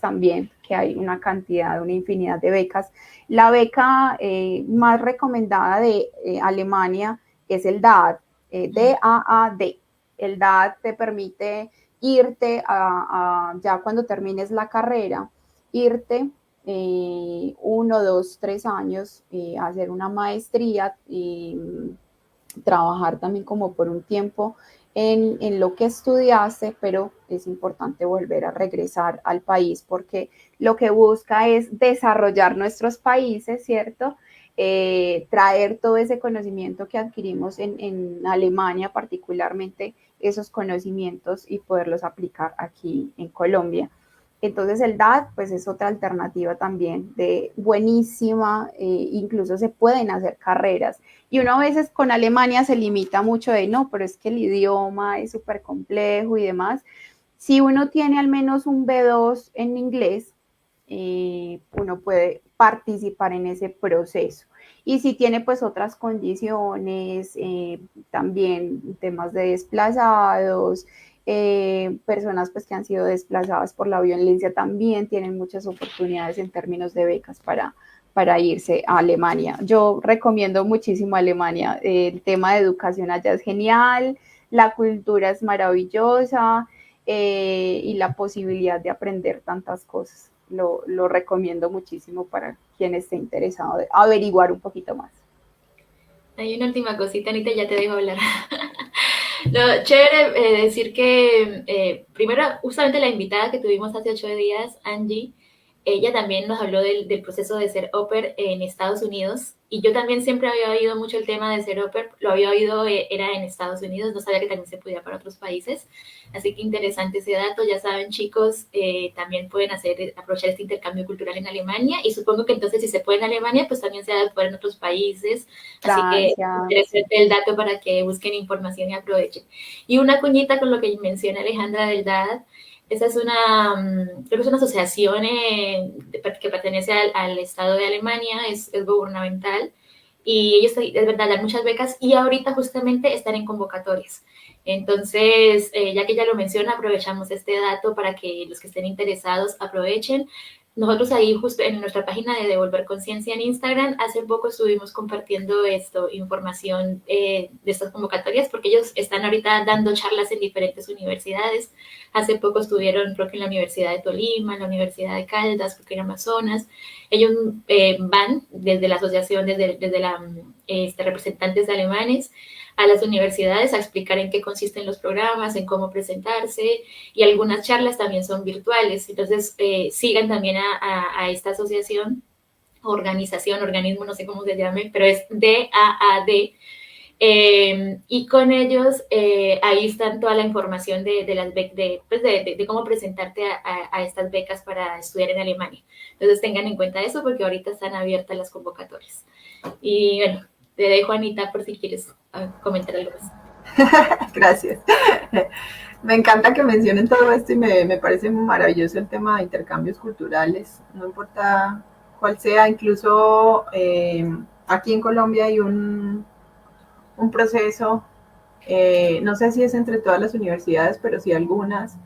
también, que hay una cantidad, una infinidad de becas. La beca más recomendada de Alemania es el DAAD, D-A-A-D. El DAAD te permite irte ya cuando termines la carrera, irte 1, 2, 3 años, hacer una maestría y trabajar también como por un tiempo en lo que estudiaste, pero es importante volver a regresar al país porque lo que busca es desarrollar nuestros países, ¿cierto? Traer todo ese conocimiento que adquirimos en Alemania, particularmente esos conocimientos, y poderlos aplicar aquí en Colombia. Entonces el DAD pues es otra alternativa también de buenísima, incluso se pueden hacer carreras. Y uno a veces con Alemania se limita mucho de no, pero es que el idioma es súper complejo y demás. Si uno tiene al menos un B2 en inglés, uno puede participar en ese proceso. Y si tiene pues otras condiciones, también temas de desplazados, personas pues que han sido desplazadas por la violencia también tienen muchas oportunidades en términos de becas para irse a Alemania. Yo recomiendo muchísimo Alemania. El tema de educación allá es genial, la cultura es maravillosa y la posibilidad de aprender tantas cosas. Lo recomiendo muchísimo para quien esté interesado de averiguar un poquito más. Hay una última cosita, Anita, ya te dejo hablar. Lo chévere decir que primero, justamente la invitada que tuvimos hace 8 días, Angie, ella también nos habló del proceso de ser au pair en Estados Unidos. Y yo también siempre había oído mucho el tema de ser au pair, lo había oído, era en Estados Unidos, no sabía que también se podía para otros países. Así que interesante ese dato, ya saben chicos, también pueden aprovechar este intercambio cultural en Alemania, y supongo que entonces si se puede en Alemania, pues también se va a poder en otros países. Así que Francia. interesante el dato para que busquen información y aprovechen. Y una cuñita con lo que menciona Alejandra del DAD. Esa es creo que es una asociación que pertenece al Estado de Alemania, es gubernamental, y ellos, es verdad, dan muchas becas y ahorita justamente están en convocatorias. Entonces, ya que ya lo menciona, aprovechamos este dato para que los que estén interesados aprovechen. Nosotros ahí justo en nuestra página de Devolver Conciencia en Instagram, hace poco estuvimos compartiendo información de estas convocatorias, porque ellos están ahorita dando charlas en diferentes universidades. Hace poco estuvieron, creo que en la Universidad de Tolima, en la Universidad de Caldas, creo que en Amazonas. Ellos van desde la asociación, desde la representantes de alemanes, a las universidades a explicar en qué consisten los programas, en cómo presentarse, y algunas charlas también son virtuales. Entonces, sigan también a esta asociación, organización, organismo, no sé cómo se llame, pero es DAAD. Y con ellos ahí están toda la información de cómo presentarte a estas becas para estudiar en Alemania. Entonces tengan en cuenta eso, porque ahorita están abiertas las convocatorias. Y bueno, te dejo, Anita, por si quieres comentar algo más. Gracias. Me encanta que mencionen todo esto y me parece maravilloso el tema de intercambios culturales, no importa cuál sea. Incluso aquí en Colombia hay un proceso, no sé si es entre todas las universidades, pero sí algunas,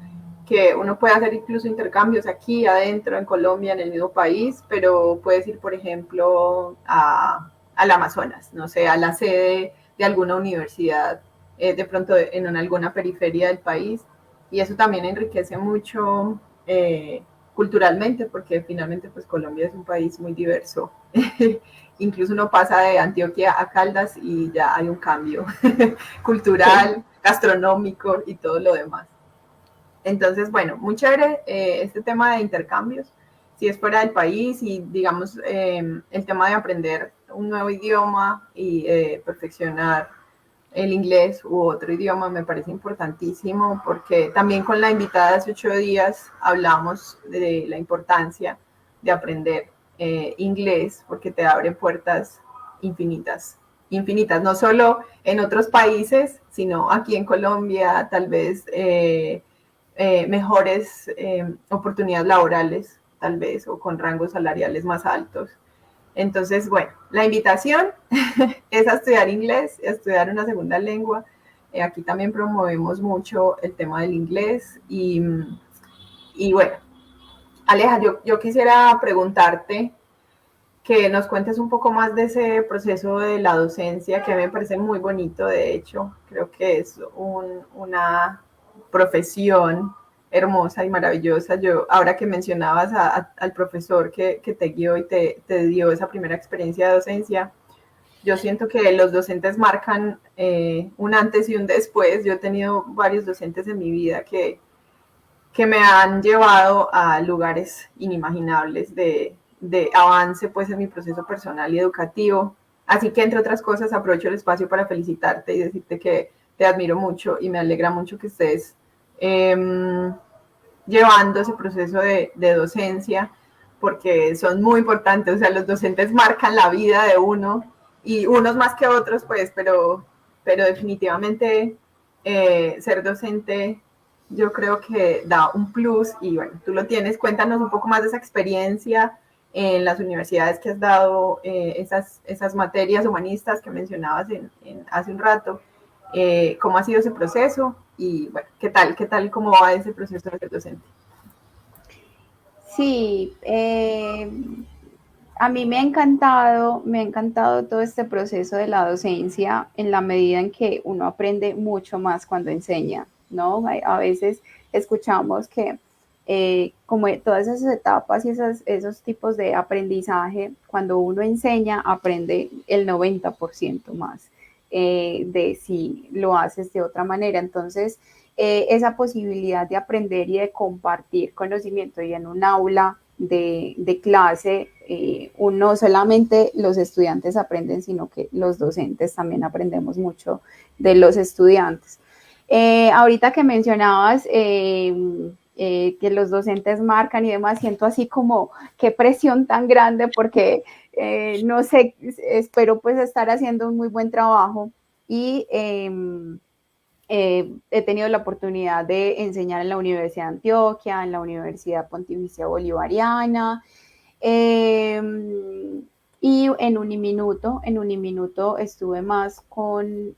que uno puede hacer incluso intercambios aquí adentro, en Colombia, en el mismo país, pero puedes ir, por ejemplo, al Amazonas, no sé, a la sede de alguna universidad, de pronto en alguna periferia del país, y eso también enriquece mucho culturalmente, porque finalmente pues Colombia es un país muy diverso. Incluso uno pasa de Antioquia a Caldas y ya hay un cambio cultural, gastronómico y todo lo demás. Entonces, bueno, muy chévere este tema de intercambios, si es fuera del país y digamos el tema de aprender un nuevo idioma y perfeccionar el inglés u otro idioma me parece importantísimo, porque también con la invitada de hace 8 días hablamos de la importancia de aprender inglés, porque te abre puertas infinitas, infinitas, no solo en otros países, sino aquí en Colombia, tal vez mejores oportunidades laborales, tal vez, o con rangos salariales más altos. Entonces, bueno, la invitación es a estudiar inglés, a estudiar una segunda lengua. Aquí también promovemos mucho el tema del inglés y bueno, Aleja, yo quisiera preguntarte que nos cuentes un poco más de ese proceso de la docencia, que me parece muy bonito, de hecho, creo que es una profesión hermosa y maravillosa. Yo, ahora que mencionabas al profesor que te guió y te dio esa primera experiencia de docencia, yo siento que los docentes marcan un antes y un después. Yo he tenido varios docentes en mi vida que me han llevado a lugares inimaginables de avance pues en mi proceso personal y educativo. Así que, entre otras cosas, aprovecho el espacio para felicitarte y decirte que te admiro mucho y me alegra mucho que estés llevando ese proceso de docencia, porque son muy importantes. O sea, los docentes marcan la vida de uno, y unos más que otros, pues, pero definitivamente ser docente yo creo que da un plus, y bueno, tú lo tienes. Cuéntanos un poco más de esa experiencia en las universidades que has dado, esas materias humanistas que mencionabas hace un rato, cómo ha sido ese proceso y bueno, qué tal, cómo va ese proceso de ser docente. Sí, a mí me ha encantado todo este proceso de la docencia en la medida en que uno aprende mucho más cuando enseña, ¿no? A veces escuchamos que como todas esas etapas y esos tipos de aprendizaje, cuando uno enseña, aprende el 90% más de si lo haces de otra manera. Entonces, esa posibilidad de aprender y de compartir conocimiento y en un aula de clase, no solamente los estudiantes aprenden, sino que los docentes también aprendemos mucho de los estudiantes. Ahorita que mencionabas que los docentes marcan y demás, siento así como qué presión tan grande porque no sé, espero pues estar haciendo un muy buen trabajo y he tenido la oportunidad de enseñar en la Universidad de Antioquia, en la Universidad Pontificia Bolivariana, eh, y en Uniminuto estuve más con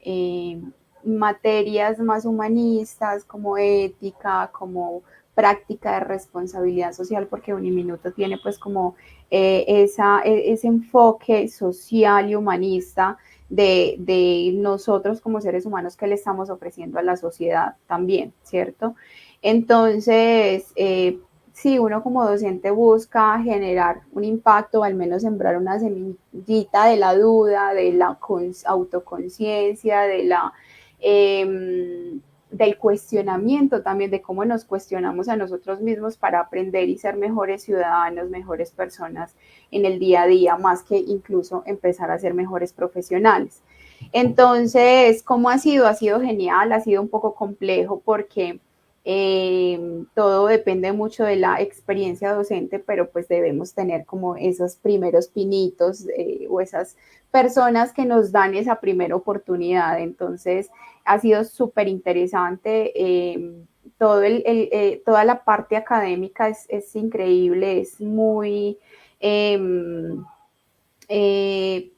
materias más humanistas, como ética, como práctica de responsabilidad social, porque Uniminuto tiene pues como ese enfoque social y humanista de nosotros como seres humanos que le estamos ofreciendo a la sociedad también, ¿cierto? Entonces, sí, uno como docente busca generar un impacto, o al menos sembrar una semillita de la duda, de la autoconciencia, del cuestionamiento también, de cómo nos cuestionamos a nosotros mismos para aprender y ser mejores ciudadanos, mejores personas en el día a día, más que incluso empezar a ser mejores profesionales. Entonces, ¿cómo ha sido? Ha sido genial, ha sido un poco complejo porque todo depende mucho de la experiencia docente, pero pues debemos tener como esos primeros pinitos o esas personas que nos dan esa primera oportunidad. Entonces, ha sido súper interesante. Toda la parte académica es increíble, es muy... te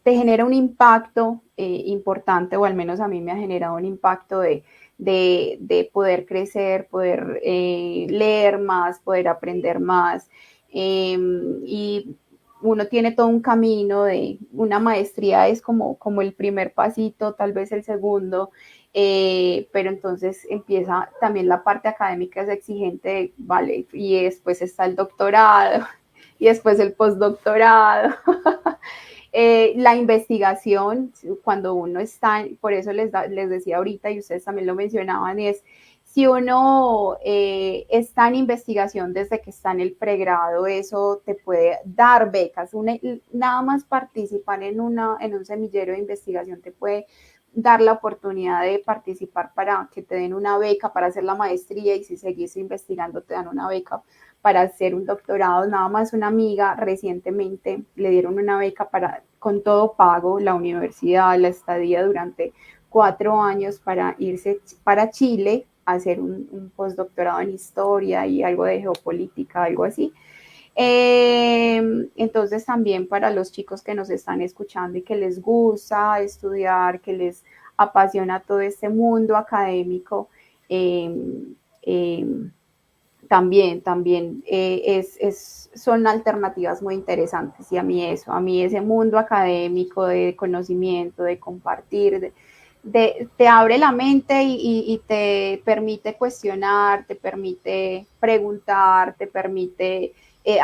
genera un impacto importante, o al menos a mí me ha generado un impacto de poder crecer, poder leer más, poder aprender más. Y uno tiene todo un camino de una maestría, es como el primer pasito, tal vez el segundo, pero entonces empieza también la parte académica, es exigente, vale, y después está el doctorado y después el postdoctorado. La investigación, cuando uno está, por eso les decía ahorita y ustedes también lo mencionaban, es si uno está en investigación desde que está en el pregrado, eso te puede dar becas. Nada más participar en un semillero de investigación te puede dar la oportunidad de participar para que te den una beca para hacer la maestría, y si seguís investigando te dan una beca para hacer un doctorado. Nada más una amiga recientemente le dieron una beca con todo pago, la universidad, la estadía durante 4 años para irse para Chile a hacer un postdoctorado en historia y algo de geopolítica, algo así. Entonces también para los chicos que nos están escuchando y que les gusta estudiar, que les apasiona todo este mundo académico, eh, eh, también son alternativas muy interesantes. Y a mí ese mundo académico de conocimiento, de compartir, te abre la mente y te permite cuestionar, te permite preguntar, te permite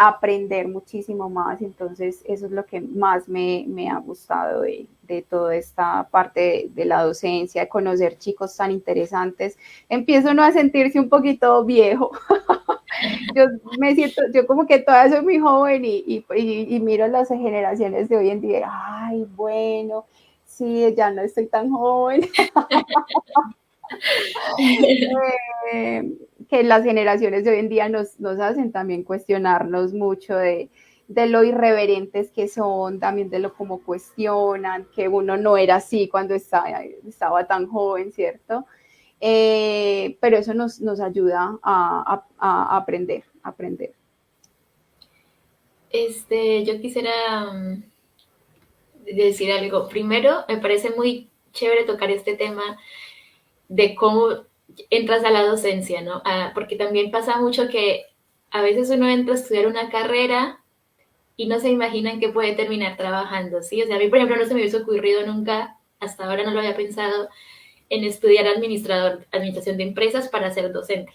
aprender muchísimo más. Entonces eso es lo que más me ha gustado de toda esta parte de la docencia, de conocer chicos tan interesantes. Empiezo no a sentirse un poquito viejo. Yo como que todavía soy muy joven y miro las generaciones de hoy en día, ay, bueno, sí, ya no estoy tan joven. Que las generaciones de hoy en día nos hacen también cuestionarnos mucho de lo irreverentes que son, también de lo como cuestionan, que uno no era así cuando estaba tan joven, ¿cierto? Pero eso nos ayuda a aprender. Yo quisiera decir algo. Primero, me parece muy chévere tocar este tema de cómo entras a la docencia, ¿no? Porque también pasa mucho que a veces uno entra a estudiar una carrera y no se imaginan que puede terminar trabajando, ¿sí? O sea, a mí, por ejemplo, no se me hubiese ocurrido nunca, hasta ahora no lo había pensado, en estudiar administración de empresas para ser docente.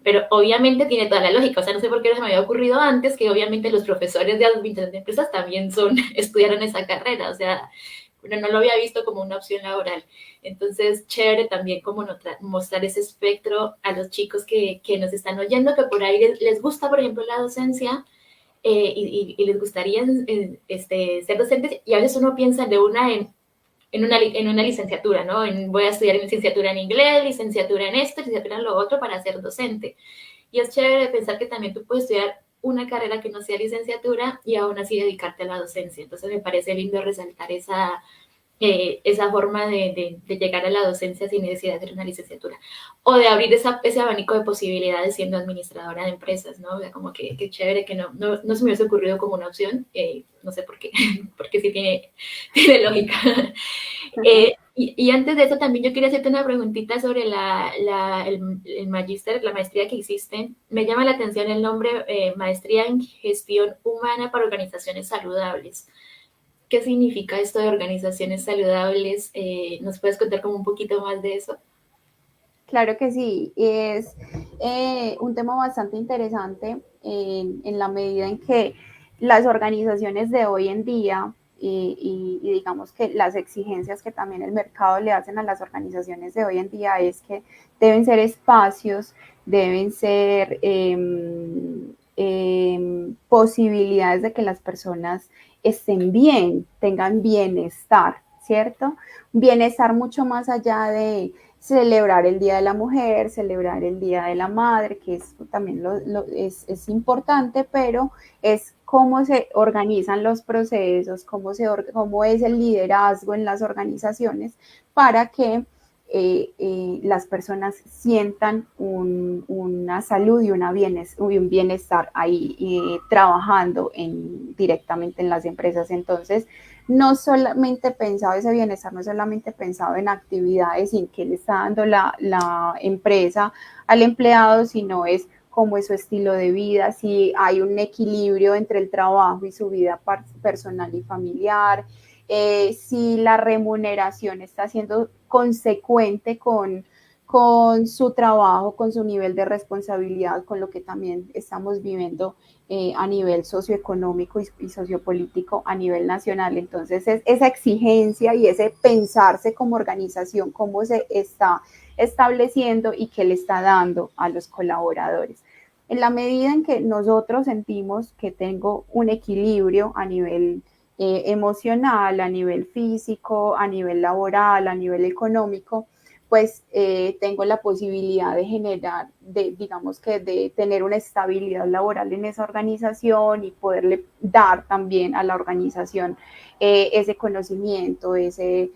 Pero obviamente tiene toda la lógica, o sea, no sé por qué no se me había ocurrido antes que obviamente los profesores de administración de empresas también estudiaron esa carrera, o sea, uno no lo había visto como una opción laboral. Entonces, chévere también como mostrar ese espectro a los chicos que nos están oyendo, que por ahí les gusta, por ejemplo, la docencia, y les gustaría ser docentes, y a veces uno piensa de una en una licenciatura, ¿no? Voy a estudiar licenciatura en inglés, licenciatura en esto, licenciatura en lo otro para ser docente. Y es chévere pensar que también tú puedes estudiar una carrera que no sea licenciatura y aún así dedicarte a la docencia. Entonces me parece lindo resaltar esa forma de llegar a la docencia sin necesidad de hacer una licenciatura o de abrir ese abanico de posibilidades siendo administradora de empresas, ¿no? O sea, como que chévere que no se me hubiese ocurrido como una opción, no sé por qué, porque sí tiene lógica. Y antes de eso también yo quería hacerte una preguntita sobre el magíster, la maestría que hiciste. Me llama la atención el nombre, Maestría en Gestión Humana para Organizaciones Saludables. ¿Qué significa esto de organizaciones saludables? ¿Nos puedes contar como un poquito más de eso? Claro que sí, es un tema bastante interesante en la medida en que las organizaciones de hoy en día y digamos que las exigencias que también el mercado le hacen a las organizaciones de hoy en día es que deben ser espacios, deben ser posibilidades de que las personas estén bien, tengan bienestar, ¿cierto? Bienestar mucho más allá de celebrar el Día de la Mujer, celebrar el Día de la Madre, que es, también es importante, pero es cómo se organizan los procesos, cómo es el liderazgo en las organizaciones para que las personas sientan una salud y un bienestar ahí trabajando directamente en las empresas. Entonces, no solamente pensado ese bienestar, no solamente pensado en actividades y en qué le está dando la empresa al empleado, sino es cómo es su estilo de vida, si hay un equilibrio entre el trabajo y su vida personal y familiar, si la remuneración está siendo consecuente con su trabajo, con su nivel de responsabilidad, con lo que también estamos viviendo a nivel socioeconómico y sociopolítico a nivel nacional. Entonces, esa exigencia y ese pensarse como organización, cómo se está estableciendo y qué le está dando a los colaboradores. En la medida en que nosotros sentimos que tengo un equilibrio a nivel emocional, a nivel físico, a nivel laboral, a nivel económico, pues tengo la posibilidad de generar, digamos que de tener una estabilidad laboral en esa organización y poderle dar también a la organización ese conocimiento, ese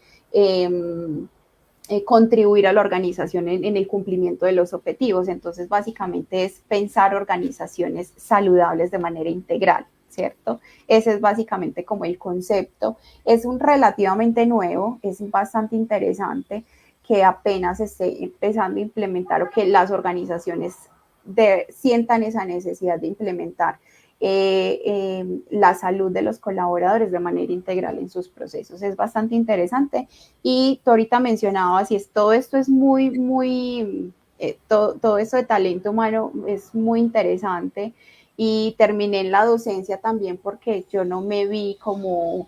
contribuir a la organización en el cumplimiento de los objetivos. Entonces, básicamente es pensar organizaciones saludables de manera integral, ¿cierto? Ese es básicamente como el concepto. Es un relativamente nuevo, es bastante interesante que apenas esté empezando a implementar o que las organizaciones sientan esa necesidad de implementar la salud de los colaboradores de manera integral en sus procesos. Es bastante interesante. Y tú ahorita mencionabas, y todo esto es todo esto de talento humano es muy interesante. Y terminé en la docencia también porque yo no me vi como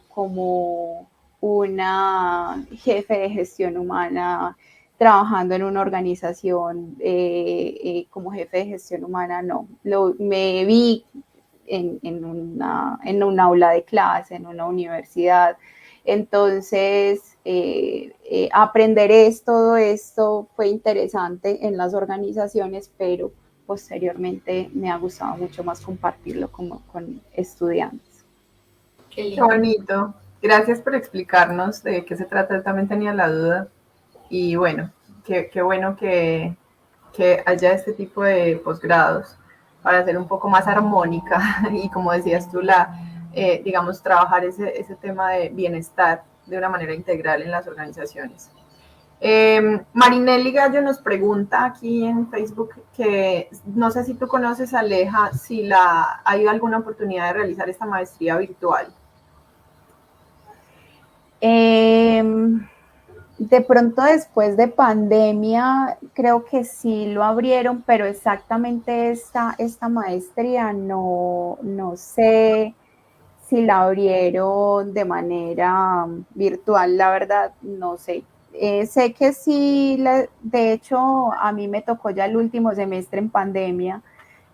una jefe de gestión humana trabajando en una organización como jefe de gestión humana, no. Me vi en un aula de clase, en una universidad. Entonces, aprender todo esto fue interesante en las organizaciones, pero posteriormente me ha gustado mucho más compartirlo con estudiantes. Qué bonito. Gracias por explicarnos de qué se trata. Yo también tenía la duda. Y bueno, qué bueno que haya este tipo de posgrados para ser un poco más armónica y como decías tú, digamos, trabajar ese tema de bienestar de una manera integral en las organizaciones. Marinelli Gallo nos pregunta aquí en Facebook que no sé si tú conoces, Aleja, si hay alguna oportunidad de realizar esta maestría virtual. De pronto después de pandemia creo que sí lo abrieron, pero exactamente esta maestría no sé si la abrieron de manera virtual, la verdad no sé. Sé que sí, de hecho a mí me tocó ya el último semestre en pandemia,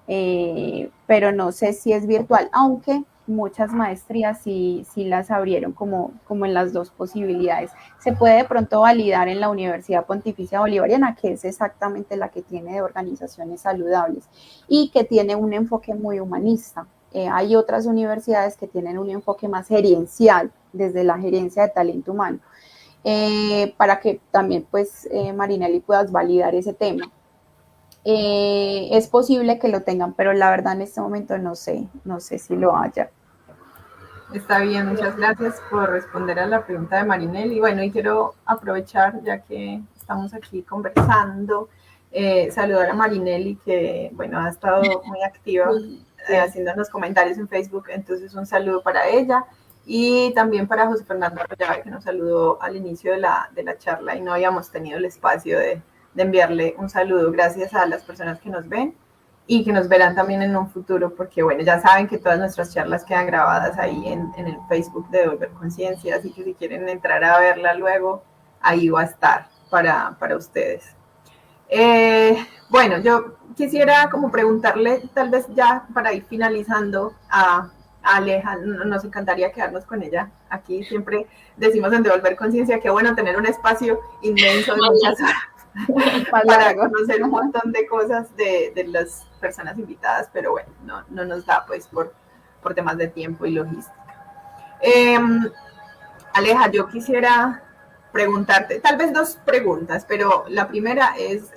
pero no sé si es virtual, aunque muchas maestrías sí las abrieron como en las dos posibilidades. Se puede de pronto validar en la Universidad Pontificia Bolivariana, que es exactamente la que tiene de organizaciones saludables y que tiene un enfoque muy humanista. Hay otras universidades que tienen un enfoque más gerencial, desde la gerencia de talento humano, para que también, pues, Marinelli, puedas validar ese tema. Es posible que lo tengan, pero la verdad en este momento no sé si lo haya. Está bien, muchas gracias por responder a la pregunta de Marinel. Y bueno, y quiero aprovechar, ya que estamos aquí conversando, saludar a Marinelli, que bueno, ha estado muy activa haciéndonos comentarios en Facebook. Entonces, un saludo para ella. Y también para José Fernando Arroyave, que nos saludó al inicio de la charla y no habíamos tenido el espacio de enviarle un saludo. Gracias a las personas que nos ven y que nos verán también en un futuro, porque bueno, ya saben que todas nuestras charlas quedan grabadas ahí en el Facebook de Devolver Conciencia, así que si quieren entrar a verla luego, ahí va a estar para ustedes. Bueno, yo quisiera como preguntarle, tal vez ya para ir finalizando a Aleja, nos encantaría quedarnos con ella aquí. Siempre decimos en Devolver Conciencia que bueno tener un espacio inmenso de muchas horas para conocer un montón de cosas de las personas invitadas, pero bueno, no nos da pues por temas de tiempo y logística. Aleja, yo quisiera preguntarte, tal vez dos preguntas, pero la primera es,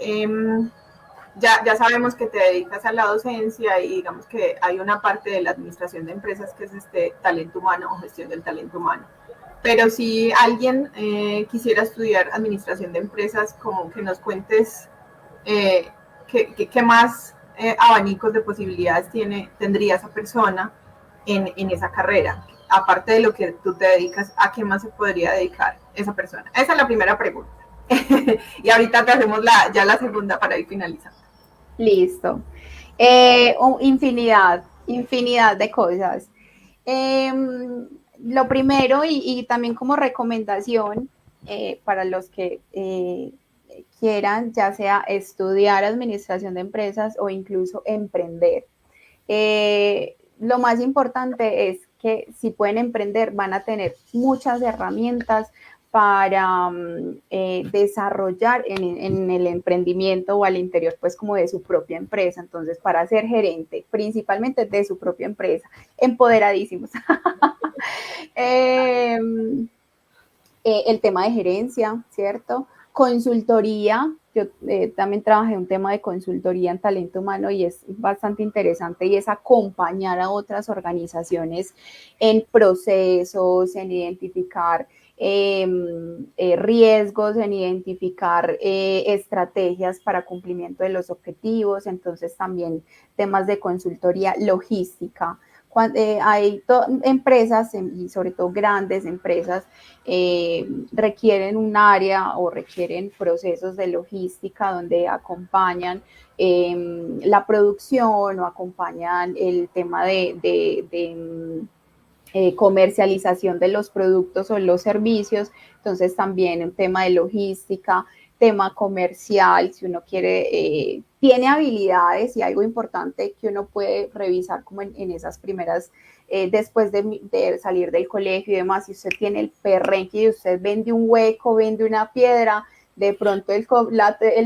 ya sabemos que te dedicas a la docencia y digamos que hay una parte de la administración de empresas que es este talento humano o gestión del talento humano. Pero si alguien quisiera estudiar administración de empresas, como que nos cuentes qué más abanicos de posibilidades tendría esa persona en esa carrera. Aparte de lo que tú te dedicas, ¿a qué más se podría dedicar esa persona? Esa es la primera pregunta. Y ahorita te hacemos ya la segunda para ir finalizando. Listo. Infinidad de cosas. Lo primero y también como recomendación para los que quieran, ya sea estudiar administración de empresas o incluso emprender. Lo más importante es que si pueden emprender van a tener muchas herramientas para desarrollar en el emprendimiento o al interior pues como de su propia empresa. Entonces, para ser gerente, principalmente de su propia empresa, empoderadísimos. El tema de gerencia, ¿cierto? Consultoría, yo también trabajé un tema de consultoría en talento humano y es bastante interesante y es acompañar a otras organizaciones en procesos, en identificar riesgos, en identificar estrategias para cumplimiento de los objetivos, entonces también temas de consultoría logística. Hay empresas, y sobre todo grandes empresas, requieren un área o requieren procesos de logística donde acompañan la producción o acompañan el tema de comercialización de los productos o los servicios, entonces también un tema de logística, tema comercial, si uno quiere, tiene habilidades y algo importante que uno puede revisar como en esas primeras, después de salir del colegio y demás, si usted tiene el perrenque y usted vende un hueco, vende una piedra, de pronto el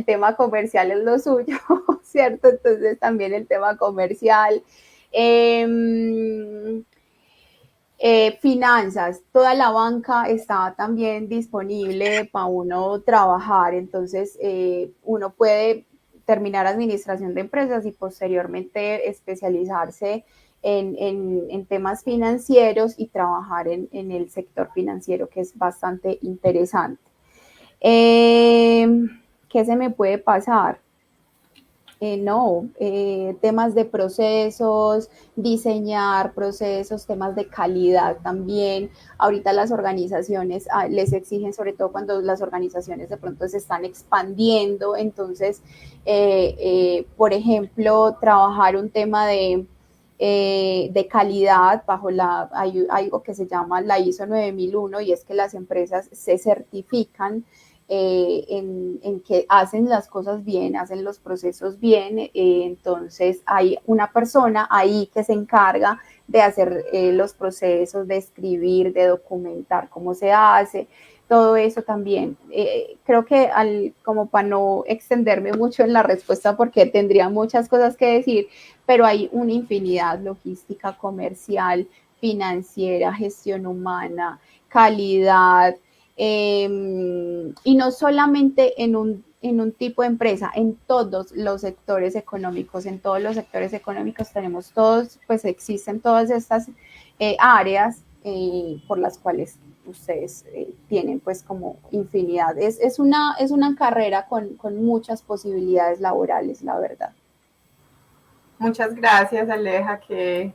tema comercial es lo suyo, ¿cierto? Entonces también el tema comercial. Finanzas, toda la banca está también disponible para uno trabajar, entonces uno puede terminar administración de empresas y posteriormente especializarse en temas financieros y trabajar en el sector financiero, que es bastante interesante. ¿Qué se me puede pasar? Temas de procesos, diseñar procesos, temas de calidad también. Ahorita las organizaciones les exigen, sobre todo cuando las organizaciones de pronto se están expandiendo, entonces, por ejemplo, trabajar un tema de calidad bajo hay algo que se llama la ISO 9001 y es que las empresas se certifican en que hacen las cosas bien, hacen los procesos bien, entonces hay una persona ahí que se encarga de hacer los procesos, de escribir, de documentar cómo se hace, todo eso también. Creo que como para no extenderme mucho en la respuesta porque tendría muchas cosas que decir, pero hay una infinidad: logística, comercial, financiera, gestión humana, calidad, y no solamente en un tipo de empresa, en todos los sectores económicos, tenemos todos, pues existen todas estas áreas por las cuales ustedes tienen pues como infinidad. Es una carrera con muchas posibilidades laborales, la verdad. Muchas gracias, Aleja, que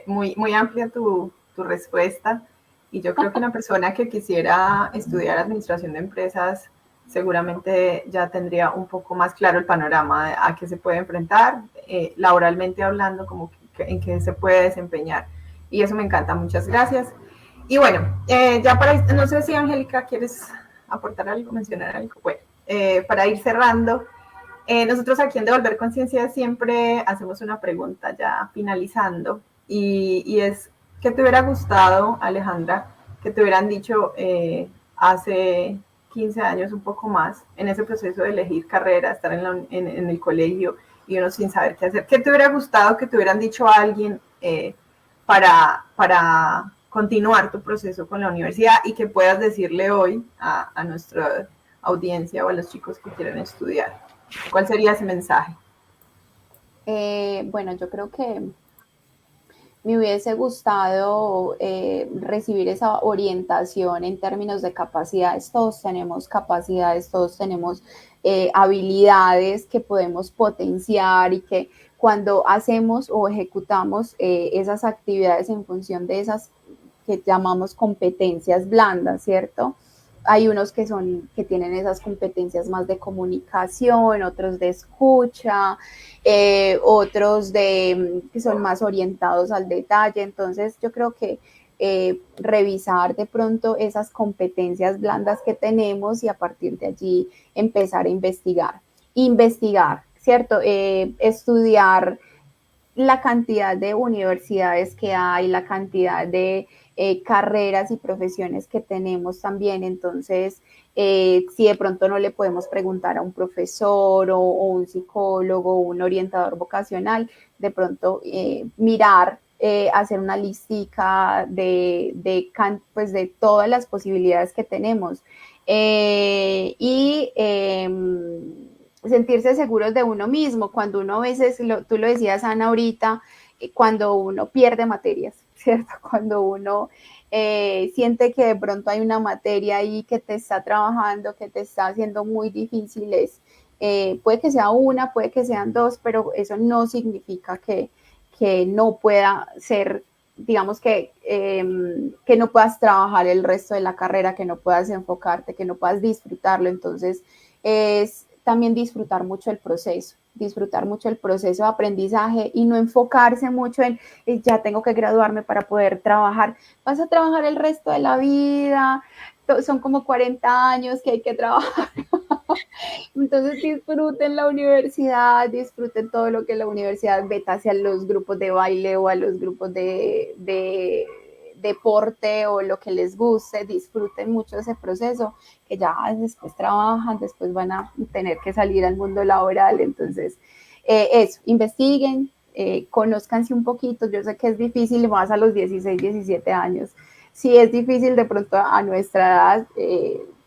muy amplia tu respuesta. Y yo creo que una persona que quisiera estudiar administración de empresas seguramente ya tendría un poco más claro el panorama de a qué se puede enfrentar, laboralmente hablando, como en qué se puede desempeñar. Y eso me encanta, muchas gracias. Y bueno, ya no sé si Angélica quieres aportar algo, mencionar algo. Bueno, para ir cerrando, nosotros aquí en Devolver Conciencia siempre hacemos una pregunta ya finalizando y es, ¿qué te hubiera gustado, Alejandra, que te hubieran dicho hace 15 años, un poco más, en ese proceso de elegir carrera, estar en el colegio y uno sin saber qué hacer? ¿Qué te hubiera gustado que te hubieran dicho a alguien para continuar tu proceso con la universidad y que puedas decirle hoy a nuestra audiencia o a los chicos que quieren estudiar? ¿Cuál sería ese mensaje? Bueno, yo creo que me hubiese gustado recibir esa orientación en términos de capacidades. Todos tenemos capacidades, todos tenemos habilidades que podemos potenciar y que cuando hacemos o ejecutamos esas actividades en función de esas que llamamos competencias blandas, ¿cierto? Hay unos que tienen esas competencias más de comunicación, otros de escucha, otros que son más orientados al detalle. Entonces yo creo que revisar de pronto esas competencias blandas que tenemos y a partir de allí empezar a investigar, ¿cierto? Estudiar la cantidad de universidades que hay, la cantidad de carreras y profesiones que tenemos también. Entonces, si de pronto no le podemos preguntar a un profesor o un psicólogo o un orientador vocacional, de pronto mirar, hacer una listica pues de todas las posibilidades que tenemos. Y sentirse seguros de uno mismo, cuando uno a veces, tú lo decías, Ana, ahorita, cuando uno pierde materias, ¿cierto? Cuando uno siente que de pronto hay una materia ahí que te está trabajando, que te está haciendo muy difíciles, puede que sea una, puede que sean dos, pero eso no significa que no pueda ser, digamos que no puedas trabajar el resto de la carrera, que no puedas enfocarte, que no puedas disfrutarlo. Entonces, es también disfrutar mucho el proceso de aprendizaje y no enfocarse mucho en ya tengo que graduarme para poder trabajar. Vas a trabajar el resto de la vida, son como 40 años que hay que trabajar. Entonces disfruten la universidad, disfruten todo lo que la universidad, vete hacia los grupos de baile o a los grupos de deporte o lo que les guste, disfruten mucho ese proceso, que ya después trabajan, después van a tener que salir al mundo laboral. Entonces, eso, investiguen, conózcanse un poquito. Yo sé que es difícil más a los 16, 17 años. Sí es difícil de pronto a nuestra edad,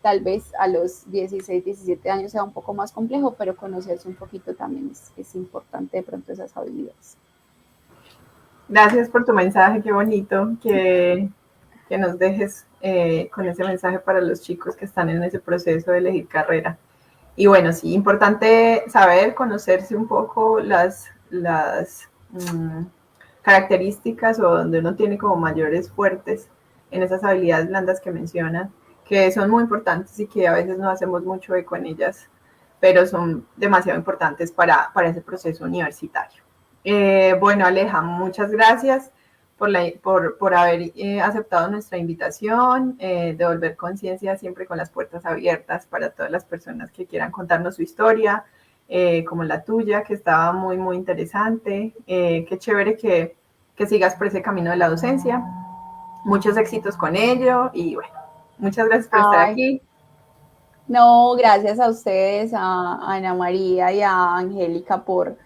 tal vez a los 16, 17 años sea un poco más complejo, pero conocerse un poquito también es importante de pronto esas habilidades. Gracias por tu mensaje, qué bonito que nos dejes con ese mensaje para los chicos que están en ese proceso de elegir carrera. Y bueno, sí, importante saber, conocerse un poco las características o donde uno tiene como mayores fuertes en esas habilidades blandas que mencionan, que son muy importantes y que a veces no hacemos mucho eco en ellas, pero son demasiado importantes para ese proceso universitario. Bueno, Aleja, muchas gracias por haber aceptado nuestra invitación. Devolver Conciencia siempre con las puertas abiertas para todas las personas que quieran contarnos su historia, como la tuya, que estaba muy, muy interesante. Qué chévere que sigas por ese camino de la docencia. Muchos éxitos con ello y bueno, muchas gracias por estar aquí. No, gracias a ustedes, a Ana María y a Angélica por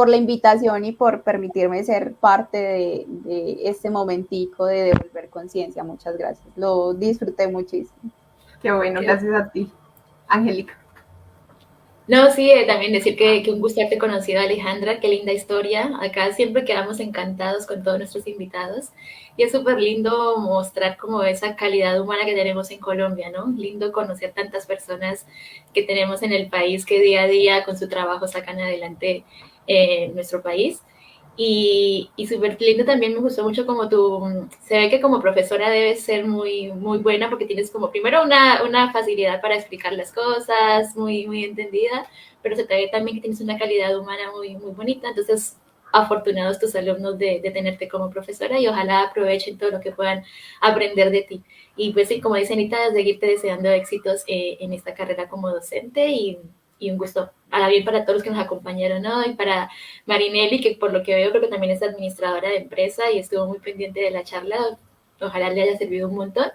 la invitación y por permitirme ser parte de este momentico de Devolver Conciencia. Muchas gracias, lo disfruté muchísimo. Qué bueno, gracias a ti, Angélica. No, sí, también decir que un gusto haberte conocido, Alejandra, qué linda historia. Acá siempre quedamos encantados con todos nuestros invitados y es súper lindo mostrar como esa calidad humana que tenemos en Colombia, ¿no? Lindo conocer tantas personas que tenemos en el país que día a día con su trabajo sacan adelante nuestro país. Y súper lindo también, me gustó mucho como tú, se ve que como profesora debes ser muy, muy buena porque tienes como primero una facilidad para explicar las cosas, muy, muy entendida, pero se te ve también que tienes una calidad humana muy, muy bonita, entonces afortunados tus alumnos de tenerte como profesora y ojalá aprovechen todo lo que puedan aprender de ti. Y pues sí, como dice Anita, seguirte deseando éxitos en esta carrera como docente y un gusto. Ahora bien para todos los que nos acompañaron hoy, para Marinelli, que por lo que veo creo que también es administradora de empresa y estuvo muy pendiente de la charla. Ojalá le haya servido un montón.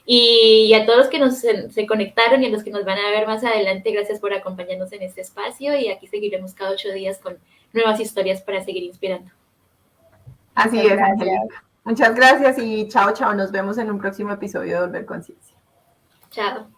Y a todos los que se conectaron y a los que nos van a ver más adelante, gracias por acompañarnos en este espacio y aquí seguiremos cada 8 días con nuevas historias para seguir inspirando. Así es, Angélica. Muchas gracias y chao, chao. Nos vemos en un próximo episodio de Devolver Conciencia. Chao.